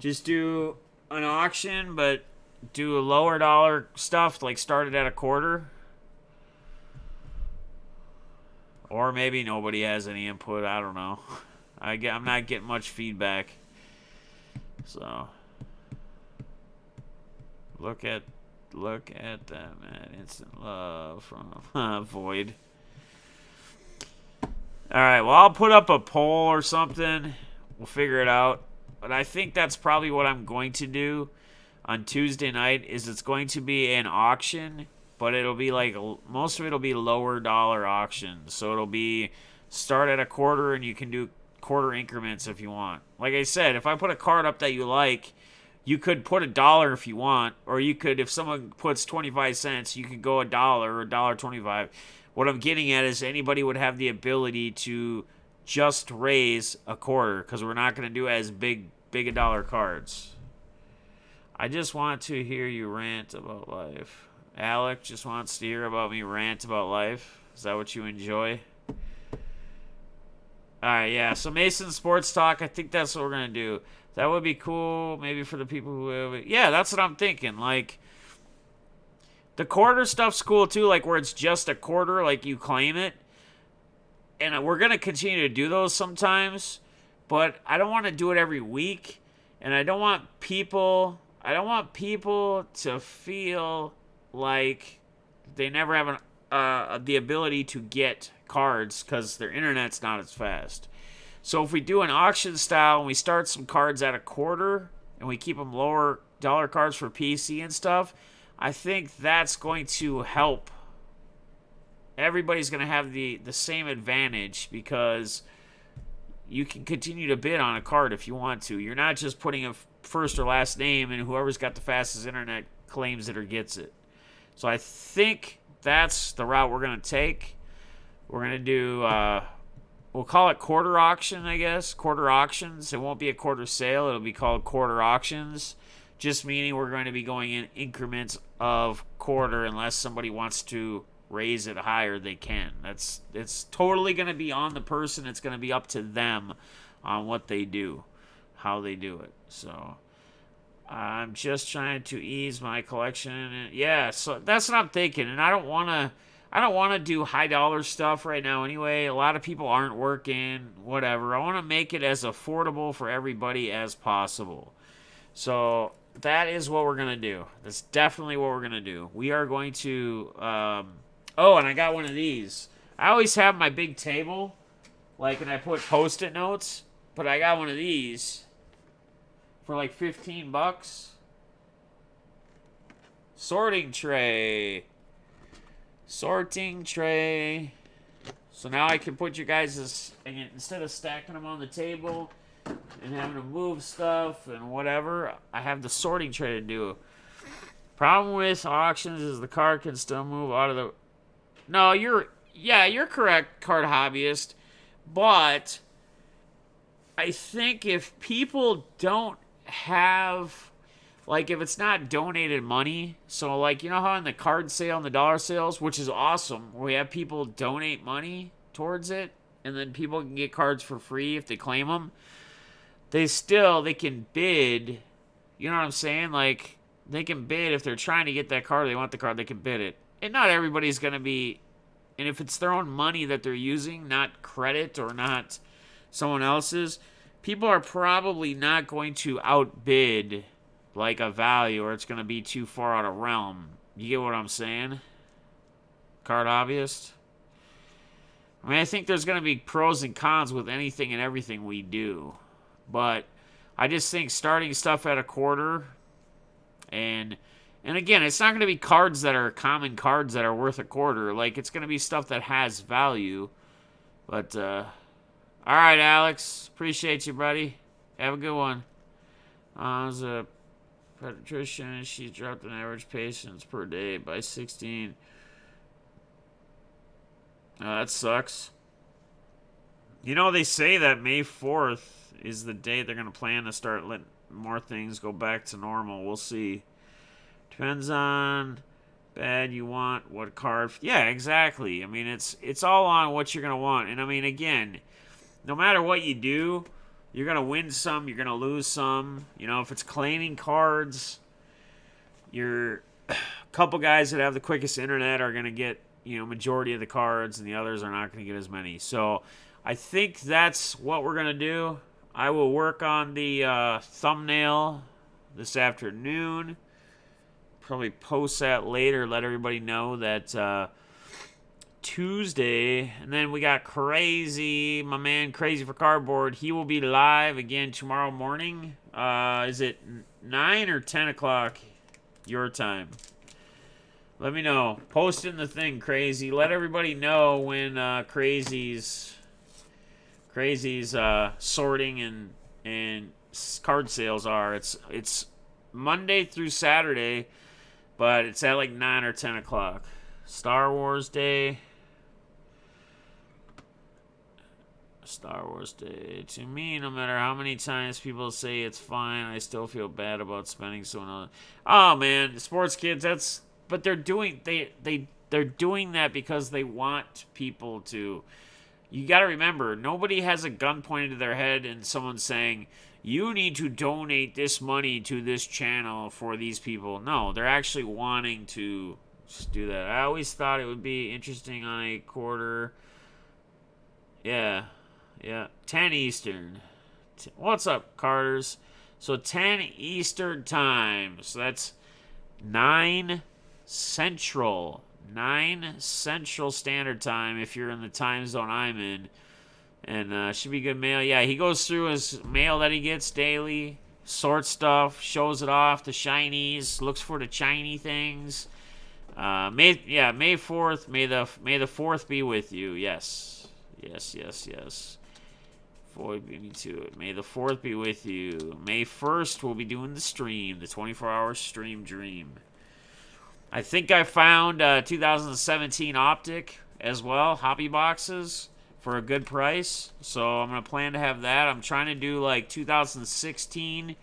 just do an auction, but do a lower dollar stuff, like start it at a quarter? Or maybe nobody has any input. I don't know. I'm not getting much feedback. So look at that, man. Instant love from Void. All right, well, I'll put up a poll or something. We'll figure it out. But I think that's probably what I'm going to do on Tuesday night. Is it's going to be an auction, but it'll be like most of it'll be lower dollar auctions. So it'll be start at a quarter, and you can do quarter increments if you want. Like I said, if I put a card up that you like, you could put $1 if you want, or you could, if someone puts 25 cents, you could go $1 or $1.25. What I'm getting at is anybody would have the ability to just raise a quarter, because we're not going to do as big a dollar cards. I just want to hear you rant about life. Alec just wants to hear about me rant about life. Is that what you enjoy? Alright, yeah. So Mason Sports Talk, I think that's what we're going to do. That would be cool, maybe for the people who have... Yeah, that's what I'm thinking. Like, the quarter stuff's cool too, like where it's just a quarter, like you claim it. And we're going to continue to do those sometimes, but I don't want to do it every week. And I don't want people to feel like they never have the ability to get cards because their internet's not as fast. So if we do an auction style and we start some cards at a quarter and we keep them lower dollar cards for PC and stuff, I think that's going to help. Everybody's going to have the same advantage because you can continue to bid on a card if you want to. You're not just putting a first or last name and whoever's got the fastest internet claims it or gets it. So I think that's the route we're going to take. We're going to do, we'll call it quarter auction, I guess. Quarter auctions. It won't be a quarter sale. It'll be called quarter auctions. Just meaning we're going to be going in increments of quarter unless somebody wants to raise it higher, they can. It's totally going to be on the person. It's going to be up to them on what they do, how they do it. So I'm just trying to ease my collection. Yeah, so that's what I'm thinking. And I don't want to do high dollar stuff right now anyway. A lot of people aren't working, whatever. I want to make it as affordable for everybody as possible. So that is what we're going to do. That's definitely what we're going to do. We are going to oh, and I got one of these. I always have my big table, like, and I put Post-it notes, but I got one of these for like $15. Sorting tray. Sorting tray. So now I can put you guys, instead of stacking them on the table and having to move stuff and whatever, I have the sorting tray to do. Problem with auctions is the card can still move out of the... No, you're correct, card hobbyist. But I think if people don't have, like, if it's not donated money, so like, you know how in the card sale and the dollar sales, which is awesome, where we have people donate money towards it, and then people can get cards for free if they claim them, they can bid, you know what I'm saying? Like, they can bid if they're trying to get that card, they want the card, they can bid it. and not everybody's going to be, and if it's their own money that they're using, not credit or not someone else's, people are probably not going to outbid like a value, or it's going to be too far out of realm. You get what I'm saying? Card obvious? I mean, I think there's going to be pros and cons with anything and everything we do. But I just think starting stuff at a quarter, and again, it's not going to be cards that are common cards that are worth a quarter. Like, it's going to be stuff that has value. But, all right, Alex. Appreciate you, buddy. Have a good one. As a pediatrician, she dropped an average patients per day by 16. That sucks. You know, they say that May 4th is the date they're going to plan to start letting more things go back to normal. We'll see. Depends on bad you want, what card. Yeah, exactly. I mean, it's all on what you're going to want. And I mean, again, no matter what you do, you're going to win some, you're going to lose some. You know, if it's claiming cards, you're a couple guys that have the quickest internet are going to get, you know, majority of the cards, and the others are not going to get as many. So I think that's what we're going to do. I will work on the thumbnail this afternoon. Probably post that later, let everybody know that Tuesday. And then we got Crazy, my man Crazy for Cardboard. He will be live again tomorrow morning. Is it 9 or 10 o'clock your time? Let me know. Post in the thing, Crazy. Let everybody know when Crazy's sorting and card sales are. It's Monday through Saturday, but it's at like 9 or 10 o'clock. Star Wars Day. To me, no matter how many times people say it's fine, I still feel bad about spending so much. Oh man, sports kids, but they're doing they're doing that because they want people to. You got to remember, nobody has a gun pointed to their head and someone's saying, you need to donate this money to this channel for these people. No, they're actually wanting to just do that. I always thought it would be interesting on a quarter. Yeah. 10 Eastern. What's up, Carters? So 10 Eastern time. So that's 9 Central. 9 Central Standard Time if you're in the time zone I'm in. And should be good mail. Yeah, he goes through his mail that he gets daily, sorts stuff, shows it off, the shinies, looks for the shiny things. May 4th, may the 4th be with you. Yes. Boy, beat me to it. May the 4th be with you. May 1st, we'll be doing the stream, the 24-hour stream dream. I think I found 2017 Optic as well, hobby boxes, for a good price. So I'm going to plan to have that. I'm trying to do like 2016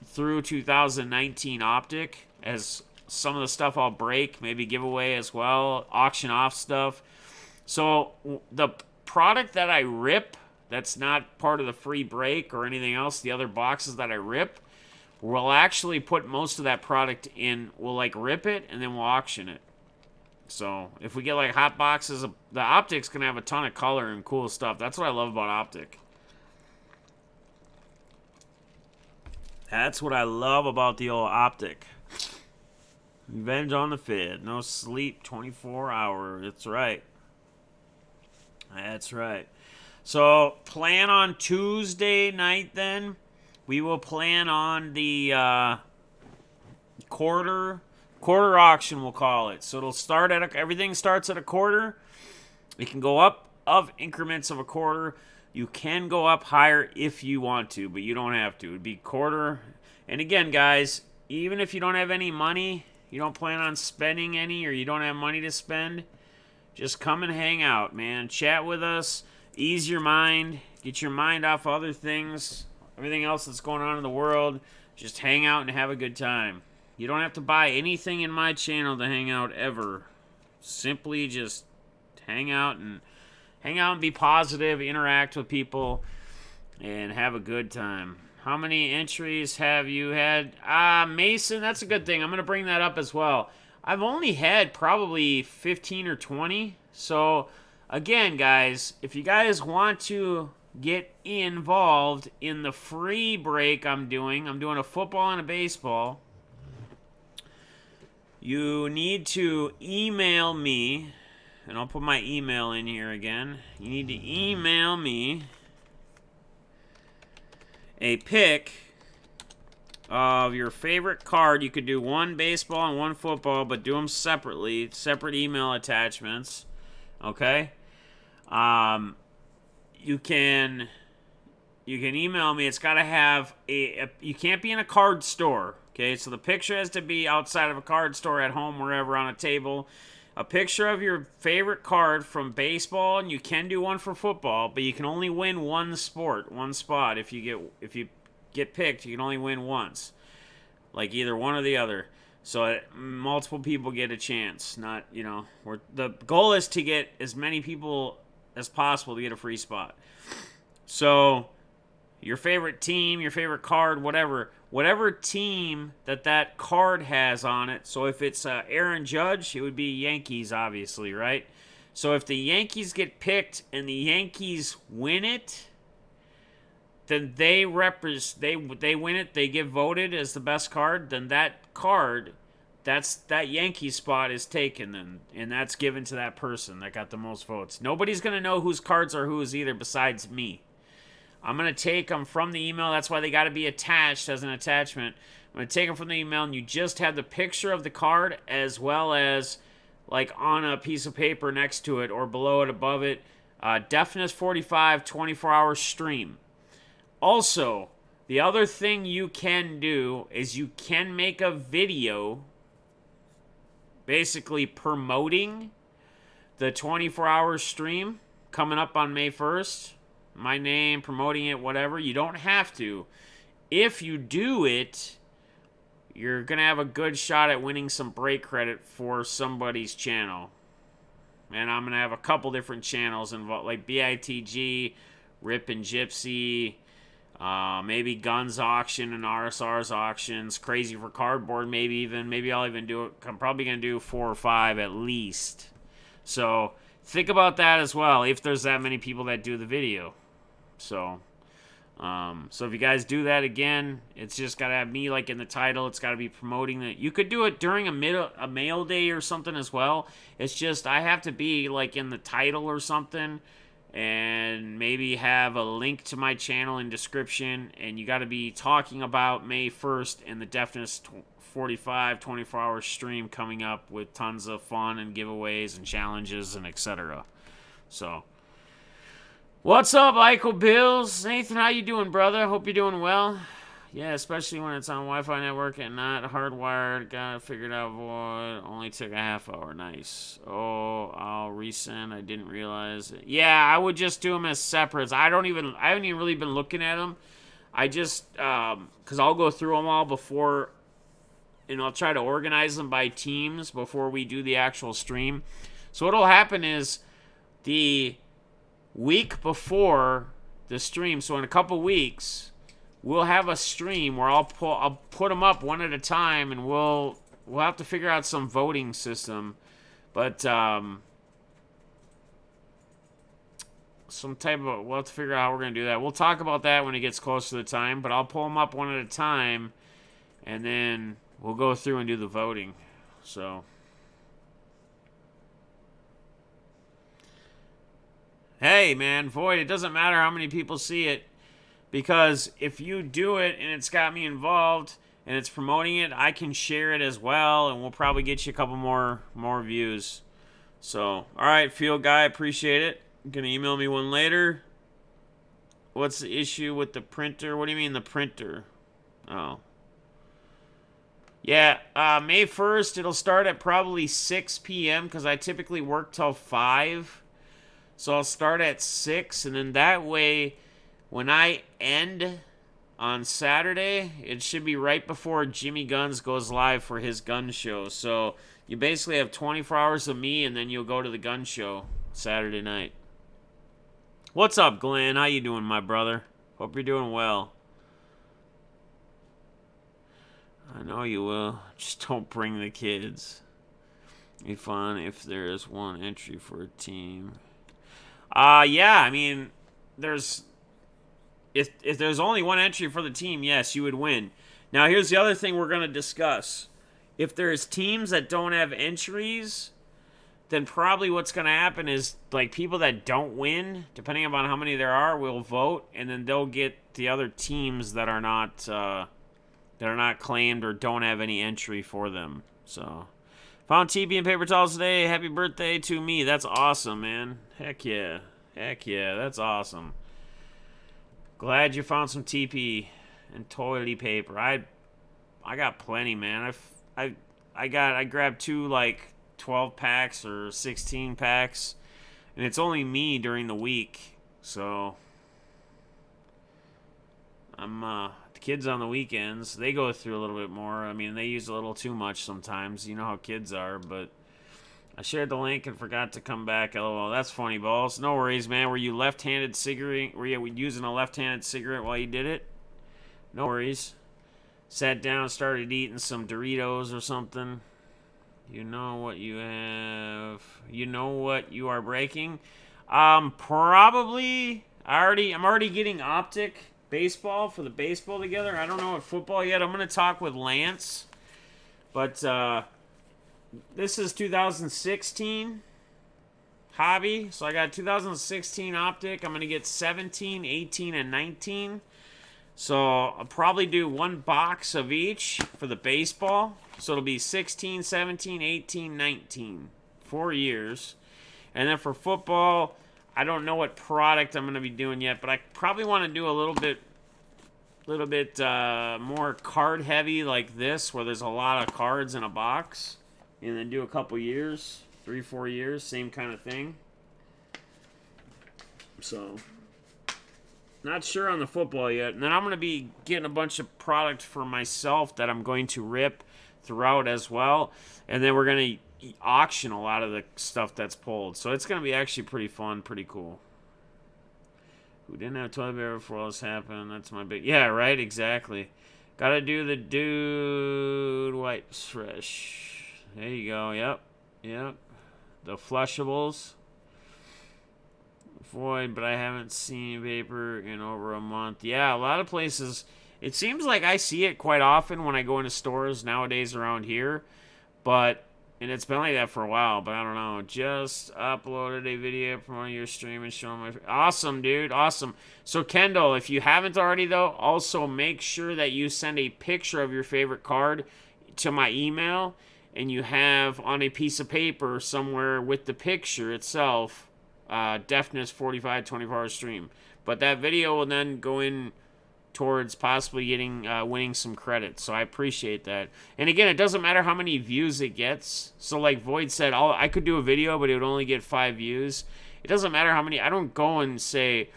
through 2019 Optic, as some of the stuff I'll break, maybe give away as well, auction off stuff. So the product that I rip, that's not part of the free break or anything else, the other boxes that I rip, we'll actually put most of that product in. We'll like rip it and then we'll auction it. So if we get like hot boxes, the Optic's gonna have a ton of color and cool stuff. That's what I love about Optic. That's what I love about the old Optic. Revenge on the Fed. No sleep, 24 hour. That's right. So plan on Tuesday night then. We will plan on the quarter auction, we'll call it. So it'll start at everything starts at a quarter. It can go up of increments of a quarter. You can go up higher if you want to, but you don't have to. It'd be quarter. And again, guys, even if you don't have any money, you don't plan on spending any, or you don't have money to spend, just come and hang out, man. Chat with us. Ease your mind. Get your mind off other things. Everything else that's going on in the world. Just hang out and have a good time. You don't have to buy anything in my channel to hang out ever. Simply just hang out and be positive, interact with people, and have a good time. How many entries have you had? Mason, that's a good thing. I'm going to bring that up as well. I've only had probably 15 or 20. So, again, guys, if you guys want to get involved in the free break I'm doing a football and a baseball. You need to email me, and I'll put my email in here again. You need to email me a pic of your favorite card. You could do one baseball and one football, but do them separately, separate email attachments. Okay? You can email me. It's got to have you can't be in a card store. Okay, so the picture has to be outside of a card store, at home, wherever, on a table. A picture of your favorite card from baseball, and you can do one for football, but you can only win one spot. If you get picked, you can only win once, like either one or the other. So multiple people get a chance. Not the goal is to get as many people as possible to get a free spot. So your favorite team, your favorite card, whatever team that card has on it. So if it's Aaron Judge, it would be Yankees, obviously, right? So if the Yankees get picked and the Yankees win it, then they win it. They get voted as the best card. Then that card, that Yankee spot is taken, and that's given to that person that got the most votes. Nobody's gonna know whose cards are whose either, besides me. I'm going to take them from the email. That's why they got to be attached as an attachment. I'm going to take them from the email, and you just have the picture of the card as well as like on a piece of paper next to it or below it, above it. Defness45 24-hour stream. Also, the other thing you can do is you can make a video basically promoting the 24-hour stream coming up on May 1st. My name, promoting it, whatever. You don't have to. If you do it, you're going to have a good shot at winning some break credit for somebody's channel. And I'm going to have a couple different channels involved, like BITG, Rip and Gypsy, maybe Guns Auction and RSR's Auctions, Crazy for Cardboard, maybe I'll even do it. I'm probably going to do 4 or 5 at least. So think about that as well, if there's that many people that do the video. So if you guys do that, again, it's just got to have me like in the title. It's got to be promoting that. You could do it during a mail day or something as well. It's just I have to be like in the title or something, and maybe have a link to my channel in description. And you got to be talking about May 1st and the Defness45 24-hour stream coming up with tons of fun and giveaways and challenges and etc. So, what's up, Eichel Bills? Nathan, how you doing, brother? Hope you're doing well. Yeah, especially when it's on Wi-Fi network and not hardwired. Got it figured out, boy. Only took a half hour. Nice. Oh, I'll resend. I didn't realize it. Yeah, I would just do them as separates. I haven't even really been looking at them. I just, because I'll go through them all before, and I'll try to organize them by teams before we do the actual stream. So what'll happen is the week before the stream, so in a couple weeks, we'll have a stream where I'll put them up one at a time, and we'll have to figure out some voting system, but we'll have to figure out how we're gonna do that. We'll talk about that when it gets close to the time, but I'll pull them up one at a time, and then we'll go through and do the voting. So, hey, man, Void, it doesn't matter how many people see it, because if you do it and it's got me involved and it's promoting it, I can share it as well, and we'll probably get you a couple more views. So, all right, Field Guy, appreciate it. You're going to email me one later. What's the issue with the printer? What do you mean the printer? Oh. Yeah, May 1st, it'll start at probably 6 p.m. because I typically work till 5. So I'll start at 6, and then that way, when I end on Saturday, it should be right before Jimmy Guns goes live for his gun show. So you basically have 24 hours of me, and then you'll go to the gun show Saturday night. What's up, Glenn? How you doing, my brother? Hope you're doing well. I know you will. Just don't bring the kids. Be fun if there is one entry for a team. Yeah, I mean, there's if there's only one entry for the team, yes, you would win. Now, here's the other thing we're going to discuss. If there's teams that don't have entries, then probably what's going to happen is, like, people that don't win, depending upon how many there are, will vote, and then they'll get the other teams that are not claimed or don't have any entry for them. So, found TP and paper towels today. Happy birthday to me. That's awesome, man. Heck yeah. Heck yeah. That's awesome. Glad you found some TP and toilet paper. I got plenty, man. I grabbed 2 like 12 packs or 16 packs, and it's only me during the week. So I'm the kids on the weekends, they go through a little bit more. I mean, they use a little too much sometimes. You know how kids are, but I shared the link and forgot to come back. LOL. That's funny, balls. No worries, man. Were you left-handed cigarette? Were you using a left-handed cigarette while you did it? No worries. Sat down, started eating some Doritos or something. You know what you have. You know what you are breaking. Probably. I'm already getting Optic baseball for the baseball together. I don't know what football yet. I'm gonna talk with Lance, but this is 2016 hobby. So I got 2016 Optic. I'm going to get 17, 18, and 19. So I'll probably do 1 box of each for the baseball. So it'll be 16, 17, 18, 19. 4 years. And then for football, I don't know what product I'm going to be doing yet, but I probably want to do a little bit more card heavy like this, where there's a lot of cards in a box. And then do a couple years, 3-4 years, same kind of thing. So, not sure on the football yet. And then I'm going to be getting a bunch of product for myself that I'm going to rip throughout as well. And then we're going to auction a lot of the stuff that's pulled. So it's going to be actually pretty fun, pretty cool. Who didn't have toilet paper before all this happened? That's my big... Yeah, right, exactly. Gotta do the dude wipes fresh. There you go. Yep. The flushables. Void, but I haven't seen paper in over a month. Yeah, a lot of places. It seems like I see it quite often when I go into stores nowadays around here. And it's been like that for a while, but I don't know. Just uploaded a video from one of your stream and showing my... Awesome, dude. Awesome. So, Kendall, if you haven't already, though, also make sure that you send a picture of your favorite card to my email. And you have on a piece of paper somewhere with the picture itself, Defness45 24-hour stream. But that video will then go in towards possibly getting winning some credit. So I appreciate that. And again, it doesn't matter how many views it gets. So like Void said, I could do a video, but it would only get 5 views. It doesn't matter how many. I don't go and say,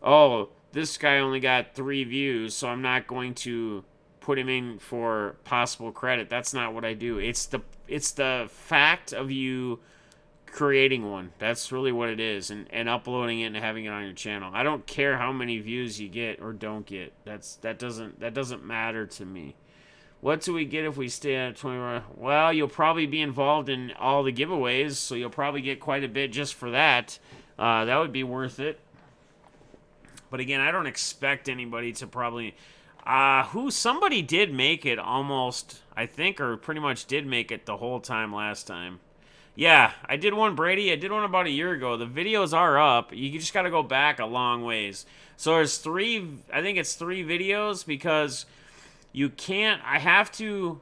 oh, this guy only got 3 views, so I'm not going to put him in for possible credit. That's not what I do. It's the fact of you creating one. That's really what it is, and uploading it and having it on your channel. I don't care how many views you get or don't get. That doesn't matter to me. What do we get if we stay at 20? Well, you'll probably be involved in all the giveaways, so you'll probably get quite a bit just for that. That would be worth it. But again, I don't expect anybody to probably... somebody did make it almost, I think, or pretty much did make it the whole time last time. Yeah, I did one, Brady. I did one about a year ago. The videos are up. You just got to go back a long ways. So there's 3, I think it's 3 videos, because you can't, I have to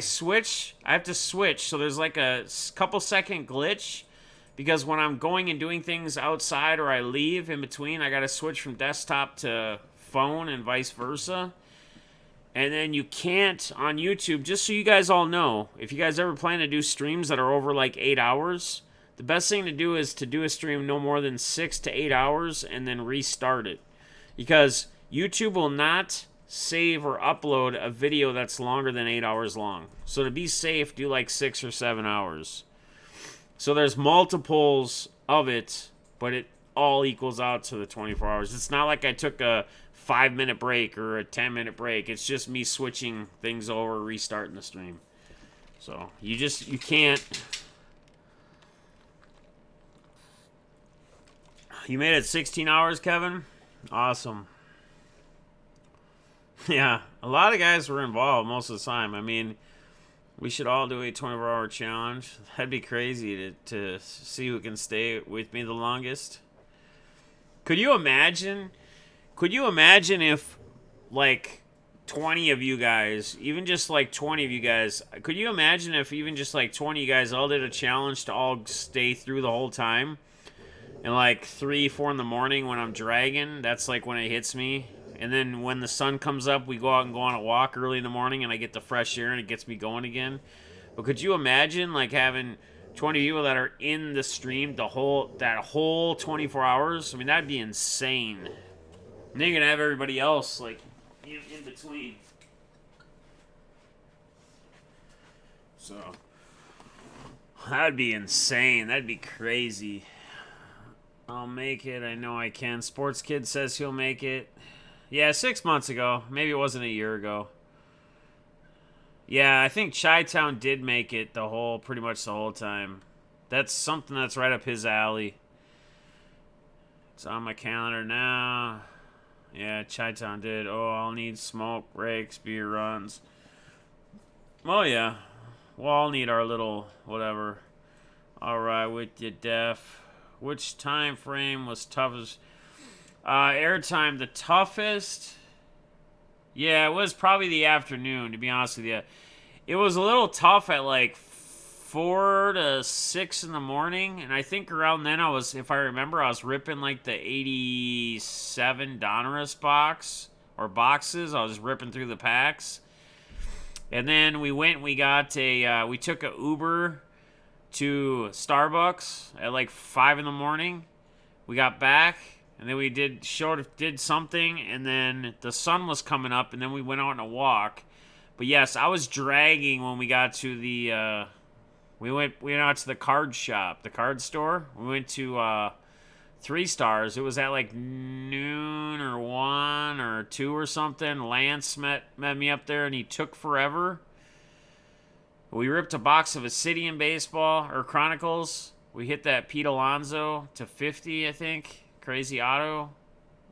switch. So there's like a couple second glitch, because when I'm going and doing things outside or I leave in between, I got to switch from desktop to phone and vice versa. And then you can't on YouTube, just so you guys all know, if you guys ever plan to do streams that are over like 8 hours, the best thing to do is to do a stream no more than 6 to 8 hours and then restart it. Because YouTube will not save or upload a video that's longer than 8 hours long. So to be safe, do like 6 or 7 hours. So there's multiples of it, but it all equals out to the 24 hours. It's not like I took a 5-minute break or a 10-minute break. It's just me switching things over, restarting the stream. So you can't You made it 16 hours, Kevin? Awesome. Yeah, a lot of guys were involved most of the time. I mean, we should all do a 24-hour challenge. That'd be crazy to see who can stay with me the longest. Could you imagine? Could you imagine if, like, 20 of you guys, even just like 20 of you guys, could you imagine if even just like 20 of you guys all did a challenge to all stay through the whole time? And like 3, 4 in the morning when I'm dragging, that's like when it hits me. And then when the sun comes up, we go out and go on a walk early in the morning, and I get the fresh air, and it gets me going again. But could you imagine like having 20 people that are in the stream that whole 24 hours? I mean, that'd be insane. And then you're gonna have everybody else like in between. So that'd be insane. That'd be crazy. I'll make it. I know I can. Sports Kid says he'll make it. Yeah, 6 months ago. Maybe it wasn't a year ago. Yeah, I think Chi-Town did make it pretty much the whole time. That's something that's right up his alley. It's on my calendar now. Yeah, Chi-Town did. Oh, I'll need smoke, rakes, beer runs. Oh, yeah. We'll all need our little whatever. Alright, with you, Def. Which time frame was toughest? Airtime, the toughest? Yeah, it was probably the afternoon, to be honest with you. It was a little tough at like 4 to 6 in the morning, and I think around then if I remember, I was ripping like the 87 Donruss boxes. I was ripping through the packs. And then we took a Uber to Starbucks at like 5 in the morning. We got back, and then we did something, and then the sun was coming up, and then we went out on a walk. But yes, I was dragging when we got to the we went out to the card shop, the card store. We went to 3 Stars. It was at like noon or 1 or 2 or something. Lance met me up there, and he took forever. We ripped a box of Obsidian Baseball, or Chronicles. We hit that Pete Alonso to 50, I think. Crazy Auto.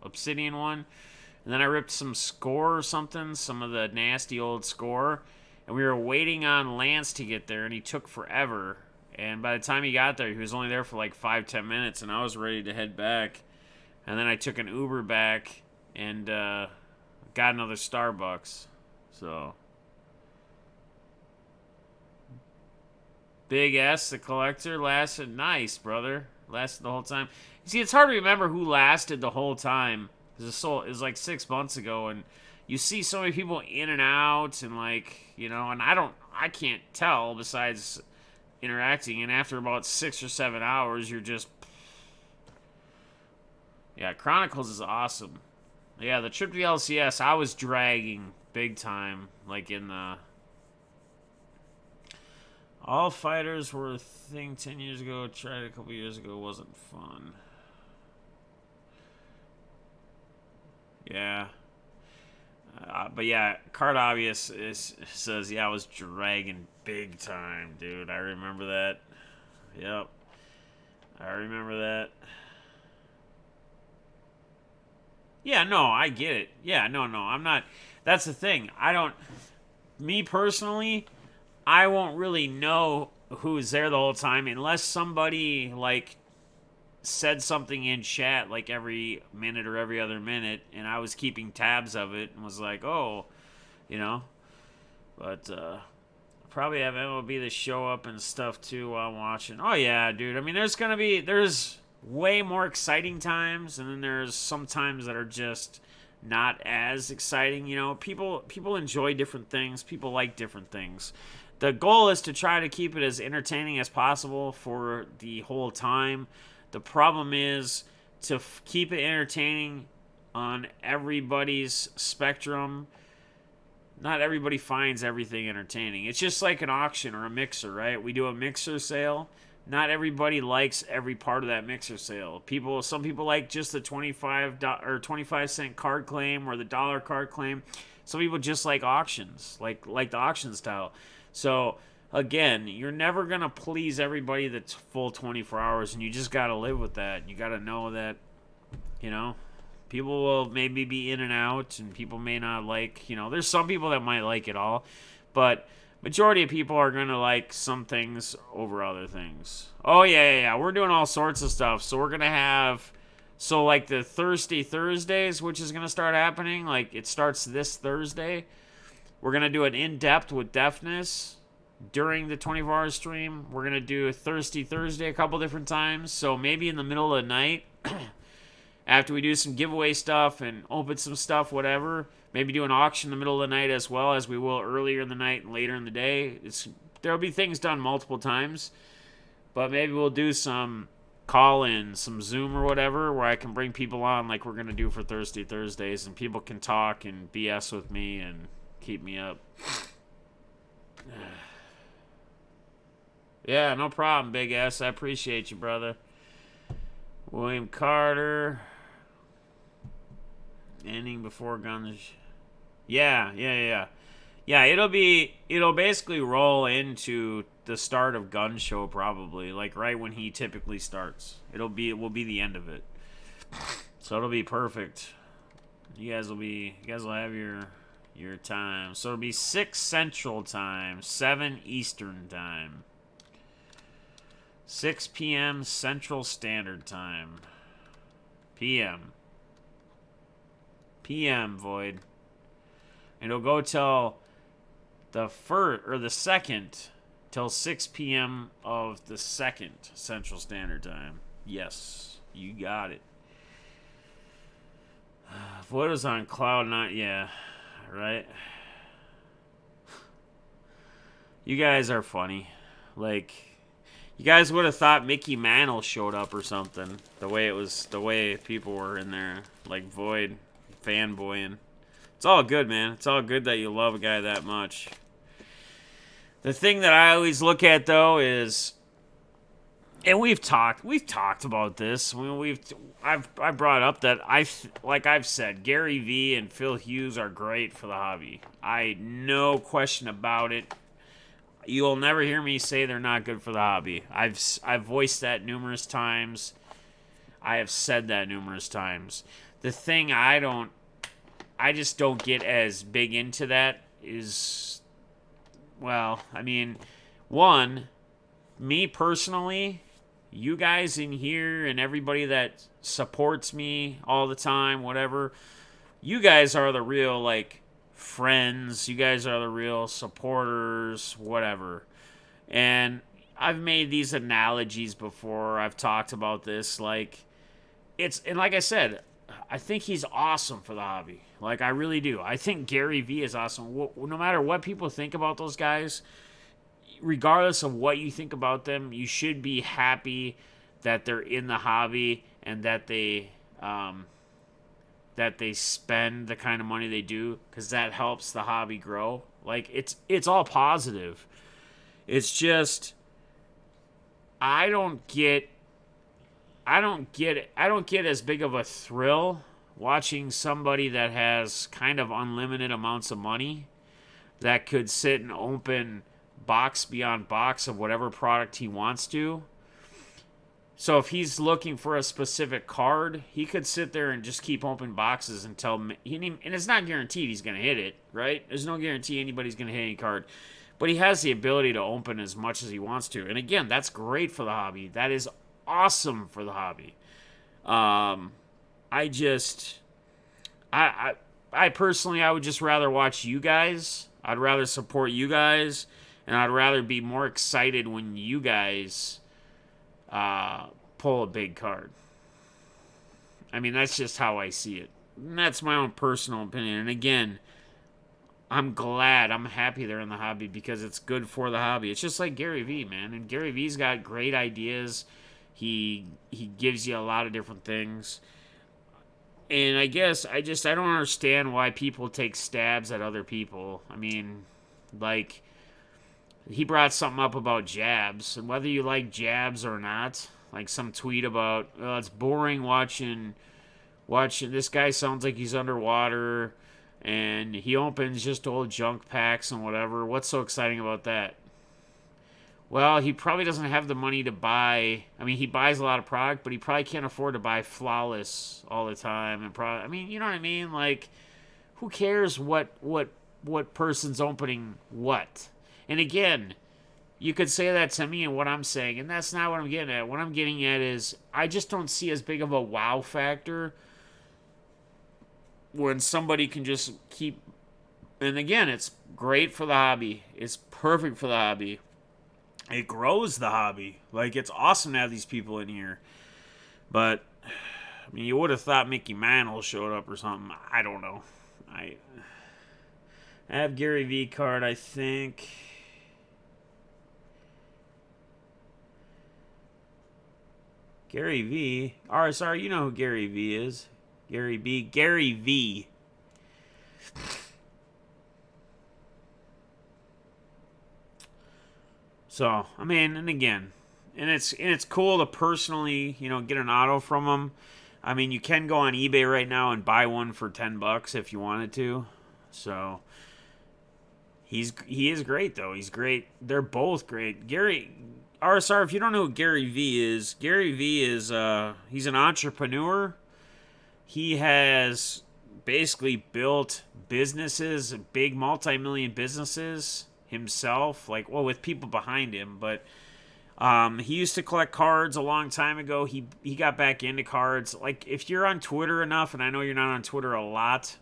Obsidian one. And then I ripped some Score or something. Some of the nasty old Score. And we were waiting on Lance to get there, and he took forever. And by the time he got there, he was only there for like 5-10 minutes, and I was ready to head back. And then I took an Uber back and got another Starbucks. So... Big S, the collector, lasted nice, brother. Lasted the whole time. You see, it's hard to remember who lasted the whole time. It was like 6 months ago, and you see so many people in and out, and like, you know, and I can't tell besides interacting, and after about 6 or 7 hours, you're just... Yeah, Chronicles is awesome. Yeah, the trip to the LCS, I was dragging big time, like in the... All fighters were a thing 10 years ago. Tried a couple years ago. Wasn't fun. Yeah. But yeah, Card Obvious says, yeah, I was dragging big time, dude. I remember that. Yep. I remember that. Yeah, no, I get it. Yeah, no, I'm not. That's the thing. Me personally... I won't really know who's there the whole time unless somebody, like, said something in chat, like, every minute or every other minute, and I was keeping tabs of it and was like, oh, you know. But, probably have MLB The Show up and stuff, too, while I'm watching. Oh, yeah, dude. I mean, there's way more exciting times, and then there's some times that are just not as exciting, you know. People enjoy different things. People like different things. The goal is to try to keep it as entertaining as possible for the whole time. The problem is to keep it entertaining on everybody's spectrum. Not everybody finds everything entertaining. It's just like an auction or a mixer, right? We do a mixer sale. Not everybody likes every part of that mixer sale. Some people like just the 25-cent card claim or the dollar card claim. Some people just like auctions, like the auction style. So again, you're never going to please everybody that's full 24 hours, and you just got to live with that. You got to know that, you know, people will maybe be in and out, and people may not like, there's some people that might like it all, but majority of people are going to like some things over other things. Oh, yeah. We're doing all sorts of stuff. So we're going to have, so like the Thirsty Thursdays, which is going to start happening, like it starts this Thursday. We're going to do an in-depth with Defness during the 24-hour stream. We're going to do a Thirsty Thursday a couple different times. So maybe in the middle of the night, after we do some giveaway stuff and open some stuff, whatever, maybe do an auction in the middle of the night as well as we will earlier in the night and later in the day. There'll be things done multiple times, but maybe we'll do some call-in, some Zoom or whatever, where I can bring people on like we're going to do for Thirsty Thursdays, and people can talk and BS with me and keep me up. Yeah, no problem, Big S. I appreciate you, brother. William Carter. Ending before guns. Yeah. Yeah, it'll basically roll into the start of Gun Show probably, like right when he typically starts. It will be the end of it. So it'll be perfect. You guys will have your time. So it'll be 6 Central Time, 7 Eastern Time. 6 p.m. Central Standard Time. PM, Void. And it'll go till the second till 6 p.m. of the 2nd Central Standard Time. Yes, you got it. Void is on Cloud 9. Yeah, right. You guys are funny. Like, you guys would have thought Mickey Mantle showed up or something. The way people were in there, like Void fanboying. It's all good, man. It's all good that you love a guy that much. The thing that I always look at though is, and we've talked about this. I mean, I brought up that I've said, Gary V and Phil Hughes are great for the hobby. No question about it. You'll never hear me say they're not good for the hobby. I've voiced that numerous times. I have said that numerous times. The thing I just don't get as big into that is, well, I mean, one, me personally, you guys in here and everybody that supports me all the time, whatever, you guys are the real, like, friends. You guys are the real supporters, whatever. And I've made these analogies before. I've talked about this, like, and like I said, I think he's awesome for the hobby. Like, I really do. I think Gary V is awesome. No matter what people think about those guys, regardless of what you think about them, you should be happy that they're in the hobby and that they spend the kind of money they do, because that helps the hobby grow. Like, it's all positive. It's just, I don't get as big of a thrill watching somebody that has kind of unlimited amounts of money that could sit and open box beyond box of whatever product he wants to. So if he's looking for a specific card, he could sit there and just keep opening boxes until, and it's not guaranteed he's going to hit it, right? There's no guarantee anybody's going to hit any card. But he has the ability to open as much as he wants to. And again, that's great for the hobby. That is awesome for the hobby. I personally, I would just rather watch you guys. I'd rather support you guys. And I'd rather be more excited when you guys pull a big card. I mean, that's just how I see it. And that's my own personal opinion. And again, I'm happy they're in the hobby because it's good for the hobby. It's just like Gary V, man. And Gary V's got great ideas. He gives you a lot of different things. And I guess I don't understand why people take stabs at other people. I mean, like, he brought something up about jabs, and whether you like jabs or not, like some tweet about, it's boring watching this guy sounds like he's underwater, and he opens just old junk packs and whatever. What's so exciting about that? Well, he probably doesn't have the money to buy. I mean, he buys a lot of product, but he probably can't afford to buy Flawless all the time. And probably, I mean, you know what I mean? Like, who cares what person's opening what? And again, you could say that to me and what I'm saying, and that's not what I'm getting at. What I'm getting at is I just don't see as big of a wow factor when somebody can just keep. And again, it's great for the hobby. It's perfect for the hobby. It grows the hobby. Like, it's awesome to have these people in here. But I mean, you would have thought Mickey Mantle showed up or something. I don't know. I have Gary V card, I think. Gary V. RSR, you know who Gary V is. Gary B. Gary V. So, I mean, and again, and it's cool to personally, get an auto from him. I mean, you can go on eBay right now and buy one for $10 if you wanted to. So, he is great though. He's great. They're both great. Gary RSR, if you don't know who Gary V is, he's an entrepreneur. He has basically built businesses, big multi-million businesses himself, with people behind him. But he used to collect cards a long time ago. He got back into cards. Like, if you're on Twitter enough, and I know you're not on Twitter a lot,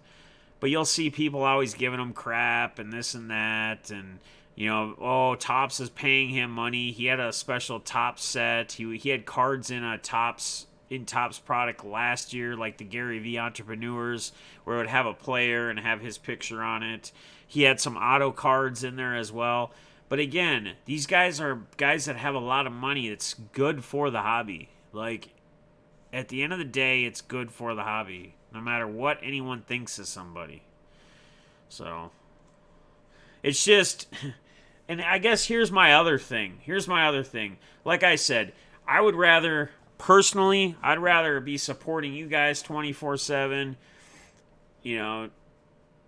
but you'll see people always giving him crap and this and that, and Topps is paying him money. He had a special Topps set. He had cards in a Topps product last year, like the Gary V Entrepreneurs, where it would have a player and have his picture on it. He had some auto cards in there as well. But again, these guys are guys that have a lot of money. It's good for the hobby. Like, at the end of the day, it's good for the hobby, no matter what anyone thinks of somebody. So, it's just, and I guess here's my other thing. Like I said, personally, I'd rather be supporting you guys 24/7,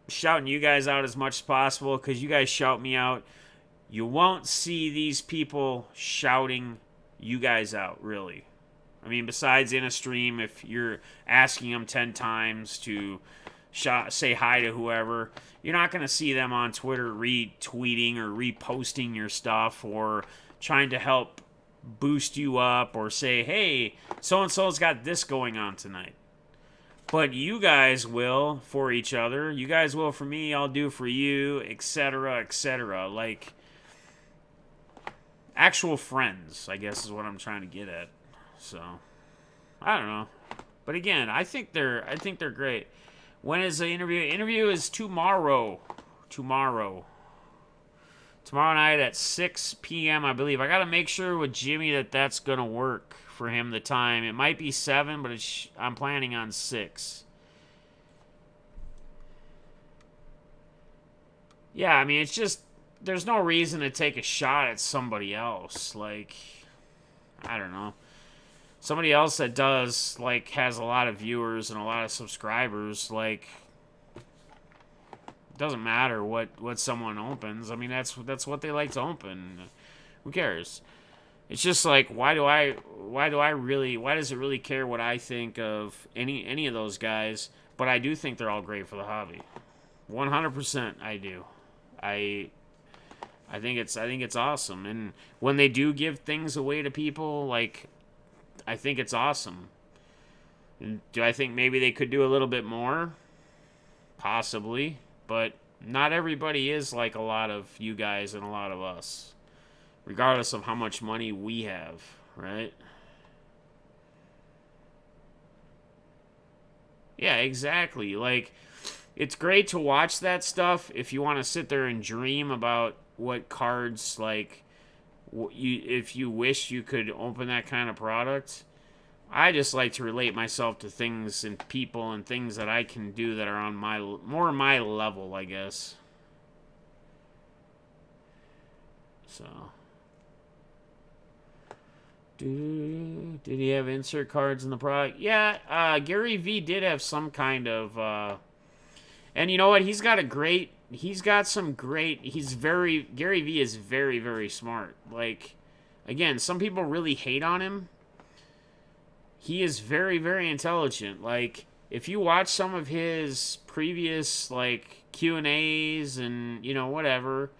shouting you guys out as much as possible, because you guys shout me out. You won't see these people shouting you guys out, really. I mean, besides in a stream, if you're asking them 10 times to say hi to whoever, you're not going to see them on Twitter retweeting or reposting your stuff or trying to help boost you up or say, hey, so-and-so's got this going on tonight. But you guys will for each other. You guys will for me. I'll do for you, etc., etc. Like, actual friends, I guess, is what I'm trying to get at. So, I don't know. But again, I think they're great. When is the interview? Interview is tomorrow. Tomorrow night at 6 p.m., I believe. I got to make sure with Jimmy that's going to work for him, the time. It might be 7, but I'm planning on 6. Yeah, I mean, it's just, there's no reason to take a shot at somebody else. Like, I don't know. Somebody else that does, has a lot of viewers and a lot of subscribers, doesn't matter what someone opens. I mean, that's what they like to open. Who cares? It's just why does it really care what I think of any of those guys? But I do think they're all great for the hobby. 100% I do. I think it's awesome. And when they do give things away to people, I think it's awesome. And do I think maybe they could do a little bit more? Possibly. But not everybody is like a lot of you guys and a lot of us. Regardless of how much money we have, right? Yeah, exactly. It's great to watch that stuff if you want to sit there and dream about what cards, if you wish you could open that kind of product. I just like to relate myself to things and people and things that I can do that are on more my level, I guess. So, did he have insert cards in the product? Yeah, Gary V did have some kind of, and you know what? He's got a great he's got some great. Gary V is very, very smart. Like, again, some people really hate on him. He is very, very intelligent. Like, if you watch some of his previous like Q&As and whatever,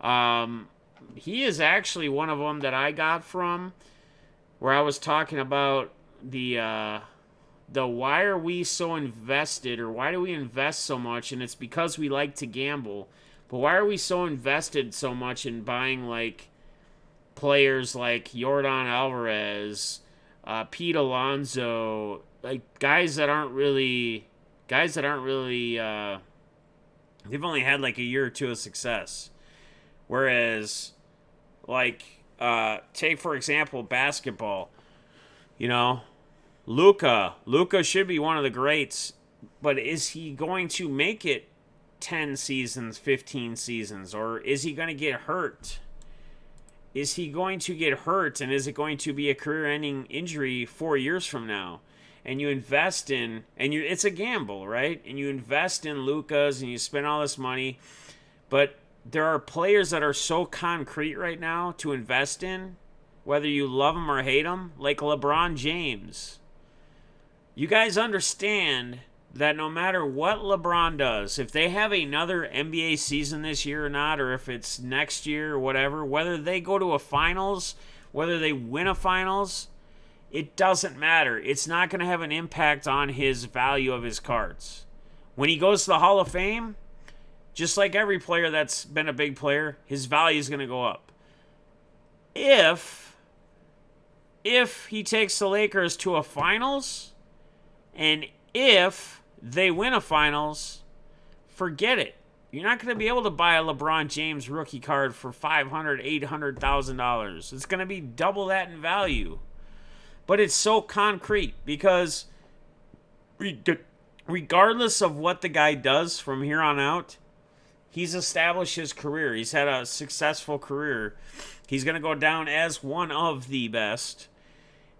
um, he is actually one of them that I got from where I was talking about the why are we so invested, or why do we invest so much, and it's because we like to gamble, but why are we so invested so much in buying like players like Yordan Alvarez, Pete Alonso, like guys that aren't really they've only had like a year or two of success, whereas like take for example basketball, you know Luca should be one of the greats, but is he going to make it 10 seasons, 15 seasons, or is he going to get hurt? Is he going to get hurt, and is it going to be a career-ending injury 4 years from now? And you invest in, it's a gamble, right? And you invest in Luca's, and you spend all this money, but there are players that are so concrete right now to invest in, whether you love them or hate them, like LeBron James. You guys understand that no matter what LeBron does, if they have another NBA season this year or not, or if it's next year or whatever, whether they go to a finals, whether they win a finals, it doesn't matter. It's not going to have an impact on his value of his cards. When he goes to the Hall of Fame, just like every player that's been a big player, his value is going to go up. If he takes the Lakers to a finals, and if they win a finals, forget it. You're not going to be able to buy a LeBron James rookie card for $500,000, $800,000. It's going to be double that in value. But it's so concrete because regardless of what the guy does from here on out, he's established his career. He's had a successful career. He's going to go down as one of the best.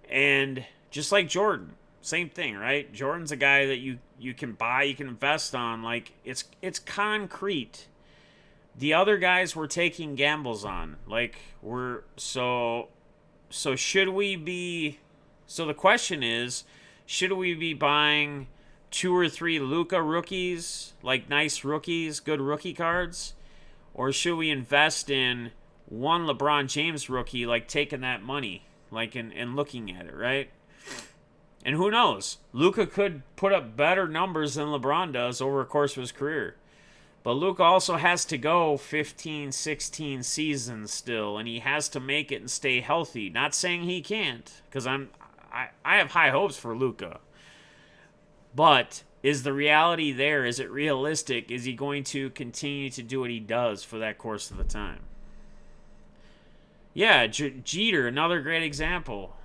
And just like Jordan, same thing, right? Jordan's a guy that you can buy, you can invest on. Like, it's concrete. The other guys we're taking gambles on. Like, so should we be... So the question is, should we be buying 2 or 3 Luka rookies, like nice rookies, good rookie cards? Or should we invest in one LeBron James rookie, like taking that money, like and looking at it, right? And who knows? Luka could put up better numbers than LeBron does over the course of his career. But Luka also has to go 15, 16 seasons still, and he has to make it and stay healthy. Not saying he can't, because I have high hopes for Luka. But is the reality there? Is it realistic? Is he going to continue to do what he does for that course of the time? Yeah, Jeter, another great example.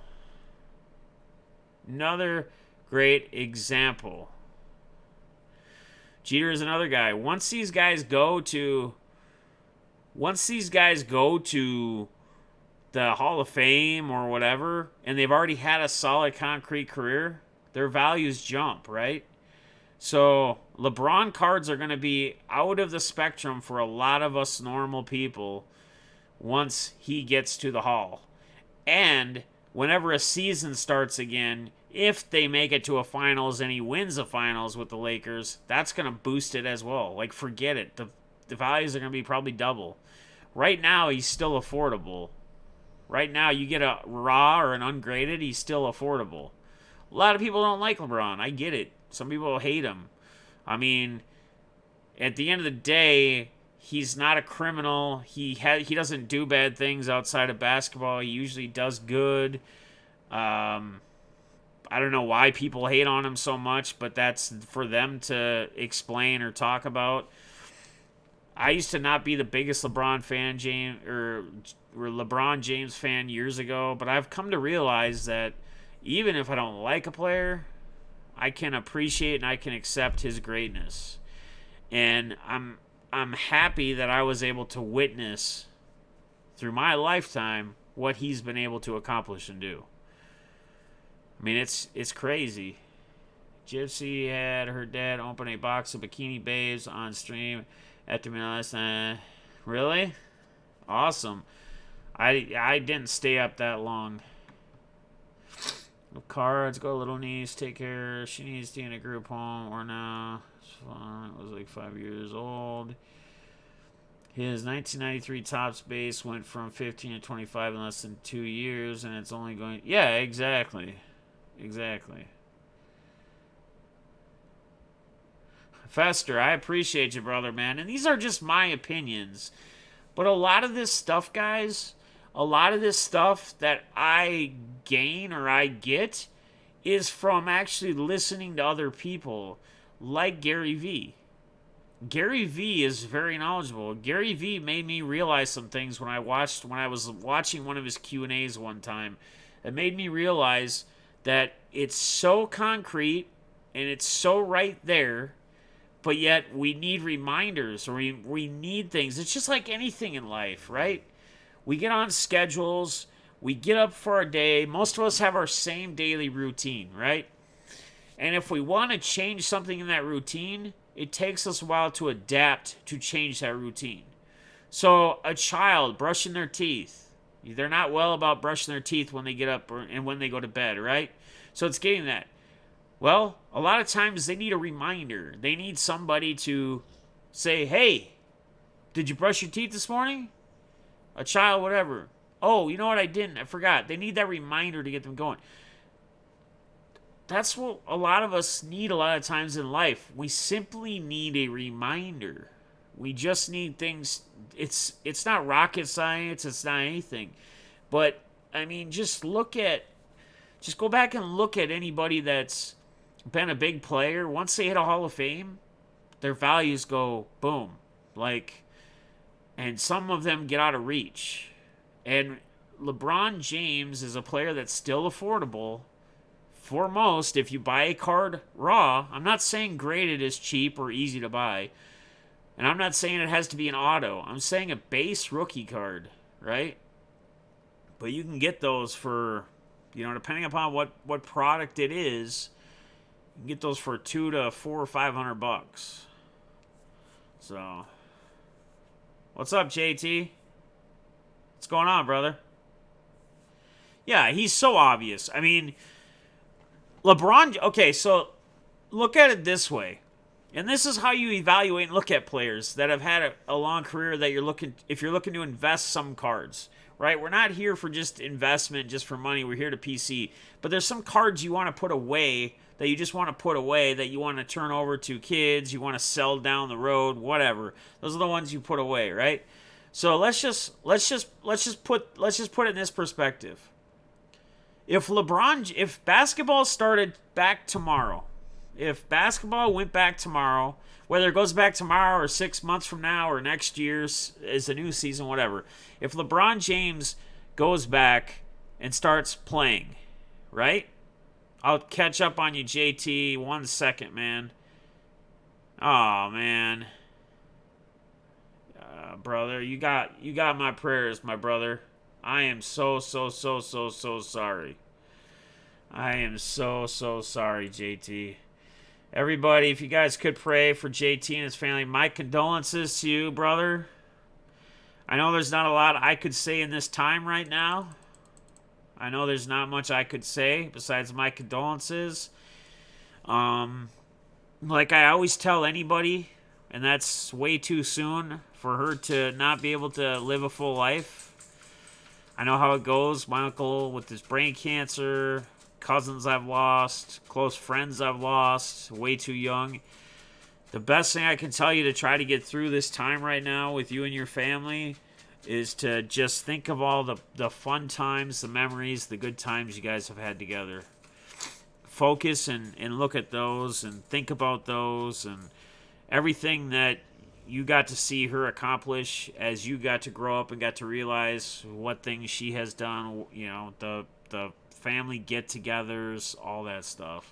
Jeter is another guy. Once these guys go to the Hall of Fame or whatever, and they've already had a solid concrete career, their values jump, right? So LeBron cards are going to be out of the spectrum for a lot of us normal people once he gets to the Hall. And whenever a season starts again, if they make it to a finals and he wins a finals with the Lakers, that's going to boost it as well. Like, forget it. The values are going to be probably double. Right now, he's still affordable. Right now, you get a raw or an ungraded, he's still affordable. A lot of people don't like LeBron. I get it. Some people hate him. I mean, at the end of the day, he's not a criminal. He doesn't do bad things outside of basketball. He usually does good. I don't know why people hate on him so much, but that's for them to explain or talk about. I used to not be the biggest LeBron James fan years ago, but I've come to realize that even if I don't like a player, I can appreciate and I can accept his greatness. And I'm happy that I was able to witness through my lifetime what he's been able to accomplish and do. I mean, it's crazy. Gypsy had her dad open a box of Bikini Babes on stream After me last night. Really? Awesome. I didn't stay up that long. Cards, go little niece, take care. She needs to be in a group home or now. It's fun. It was like 5 years old. His 1993 Topps base went from 15 to 25 in less than 2 years, and it's only going. Yeah, exactly. Exactly. Fester, I appreciate you, brother, man. And these are just my opinions. But a lot of this stuff, guys, a lot of this stuff that I gain or I get is from actually listening to other people like Gary Vee. Gary Vee is very knowledgeable. Gary Vee made me realize some things when I was watching one of his Q&As one time. It made me realize that it's so concrete and it's so right there, but yet we need reminders, or we need things. It's just like anything in life, right? We get on schedules, we get up for a day. Most of us have our same daily routine, right? And if we want to change something in that routine, it takes us a while to adapt to change that routine. So a child brushing their teeth, they're not well about brushing their teeth when they get up and when they go to bed, right? So it's getting that. Well, a lot of times they need a reminder. They need somebody to say, hey, did you brush your teeth this morning? A child, whatever. Oh, you know what? I didn't. I forgot. They need that reminder to get them going. That's what a lot of us need a lot of times in life. We simply need a reminder. We just need things. It's not rocket science. It's not anything. But, I mean, just go back and look at anybody that's been a big player. Once they hit a Hall of Fame, their values go boom. And some of them get out of reach. And LeBron James is a player that's still affordable for most. If you buy a card raw, I'm not saying graded is cheap or easy to buy. And I'm not saying it has to be an auto. I'm saying a base rookie card, right? But you can get those for, depending upon what product it is, you can get those for $200 to $400 or $500. So, what's up, JT? What's going on, brother? Yeah, he's so obvious. I mean, LeBron. Okay, so look at it this way, and this is how you evaluate and look at players that have had a long career. That if you're looking to invest some cards, right? We're not here for just investment, just for money. We're here to PC. But there's some cards you want to put away, that you just want to put away, that you want to turn over to kids, you want to sell down the road, whatever. Those are the ones you put away, right? So let's just put it in this perspective. If basketball started back tomorrow, if basketball went back tomorrow, whether it goes back tomorrow or 6 months from now or next year's is a new season, whatever. If LeBron James goes back and starts playing, right? I'll catch up on you, JT. 1 second, man. Oh, man. Brother, you got my prayers, my brother. I am so sorry. I am so sorry, JT. Everybody, if you guys could pray for JT and his family, my condolences to you, brother. I know there's not a lot I could say in this time right now. I know there's not much I could say besides my condolences. Like I always tell anybody, and that's way too soon for her to not be able to live a full life. I know how it goes. My uncle with his brain cancer, cousins I've lost, close friends I've lost, way too young. The best thing I can tell you to try to get through this time right now with you and your family is to just think of all the fun times, the memories, the good times you guys have had together. Focus and look at those and think about those and everything that you got to see her accomplish as you got to grow up and got to realize what things she has done, the family get-togethers, all that stuff.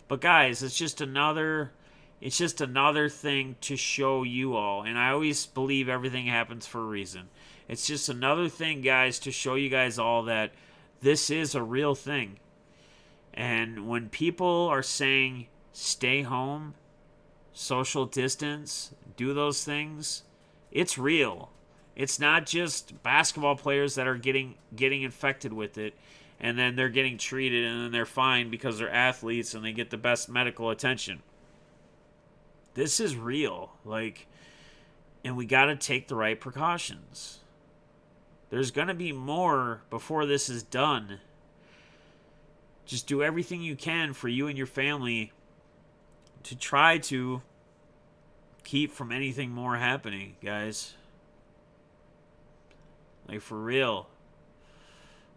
But guys, it's just another thing to show you all, and I always believe everything happens for a reason. It's just another thing, guys, to show you guys all that this is a real thing. And when people are saying stay home, social distance, do those things. It's real. It's not just basketball players that are getting infected with it and then they're getting treated and then they're fine because they're athletes and they get the best medical attention. This is real. Like, and we got to take the right precautions. There's going to be more before this is done. Just do everything you can for you and your family to try to keep from anything more happening, guys. Like, for real.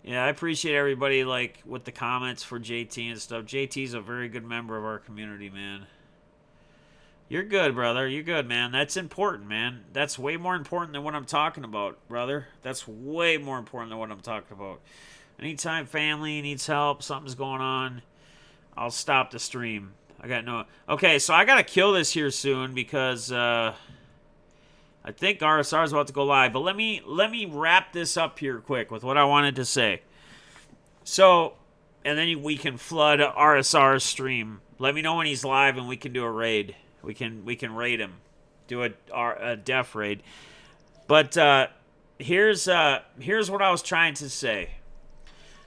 Yeah, I appreciate everybody, like, with the comments for JT and stuff. JT's a very good member of our community, man. You're good, brother. You're good, man. That's important, man. That's way more important than what I'm talking about, brother. That's way more important than what I'm talking about. Anytime family needs help, something's going on, I'll stop the stream. I got no... Okay, so I got to kill this here soon because I think RSR is about to go live. But let me wrap this up here quick with what I wanted to say. So, and then we can flood RSR's stream. Let me know when he's live and we can do a raid. We can raid him. Do a def raid. But here's what I was trying to say.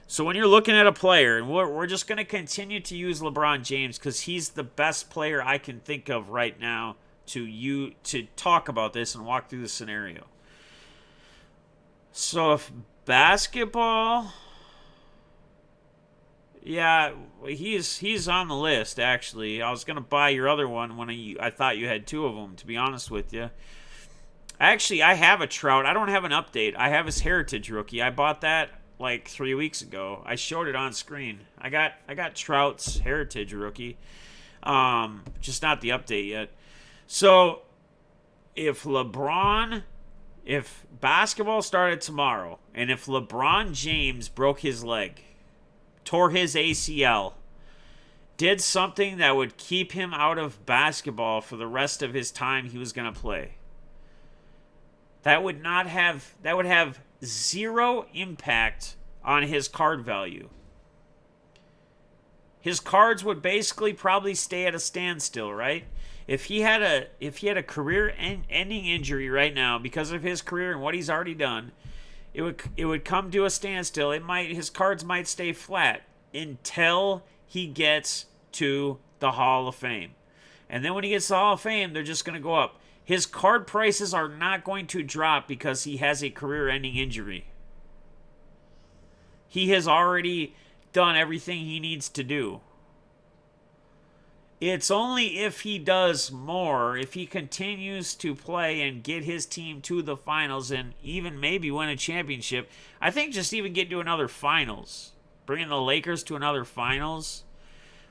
So when you're looking at a player, and we're just going to continue to use LeBron James because he's the best player I can think of right now to talk about this and walk through the scenario. So if basketball, yeah, he's on the list actually. I was going to buy your other one when I thought you had two of them, to be honest with you. Actually, I have a Trout. I don't have an update. I have his Heritage rookie. I bought that like 3 weeks ago. I showed it on screen. I got Trout's Heritage rookie. Just not the update yet. So if basketball started tomorrow and if LeBron James broke his leg, tore his ACL, did something that would keep him out of basketball for the rest of his time he was going to play, that would have zero impact on his card value. His cards would basically probably stay at a standstill, right? If he had a career-ending injury right now because of his career and what he's already done, it would come to a standstill. His cards might stay flat until he gets to the Hall of Fame. And then when he gets to the Hall of Fame, they're just going to go up. His card prices are not going to drop because he has a career-ending injury. He has already done everything he needs to do. It's only if he does more, if he continues to play and get his team to the finals and even maybe win a championship. I think just even get to another finals, bringing the Lakers to another finals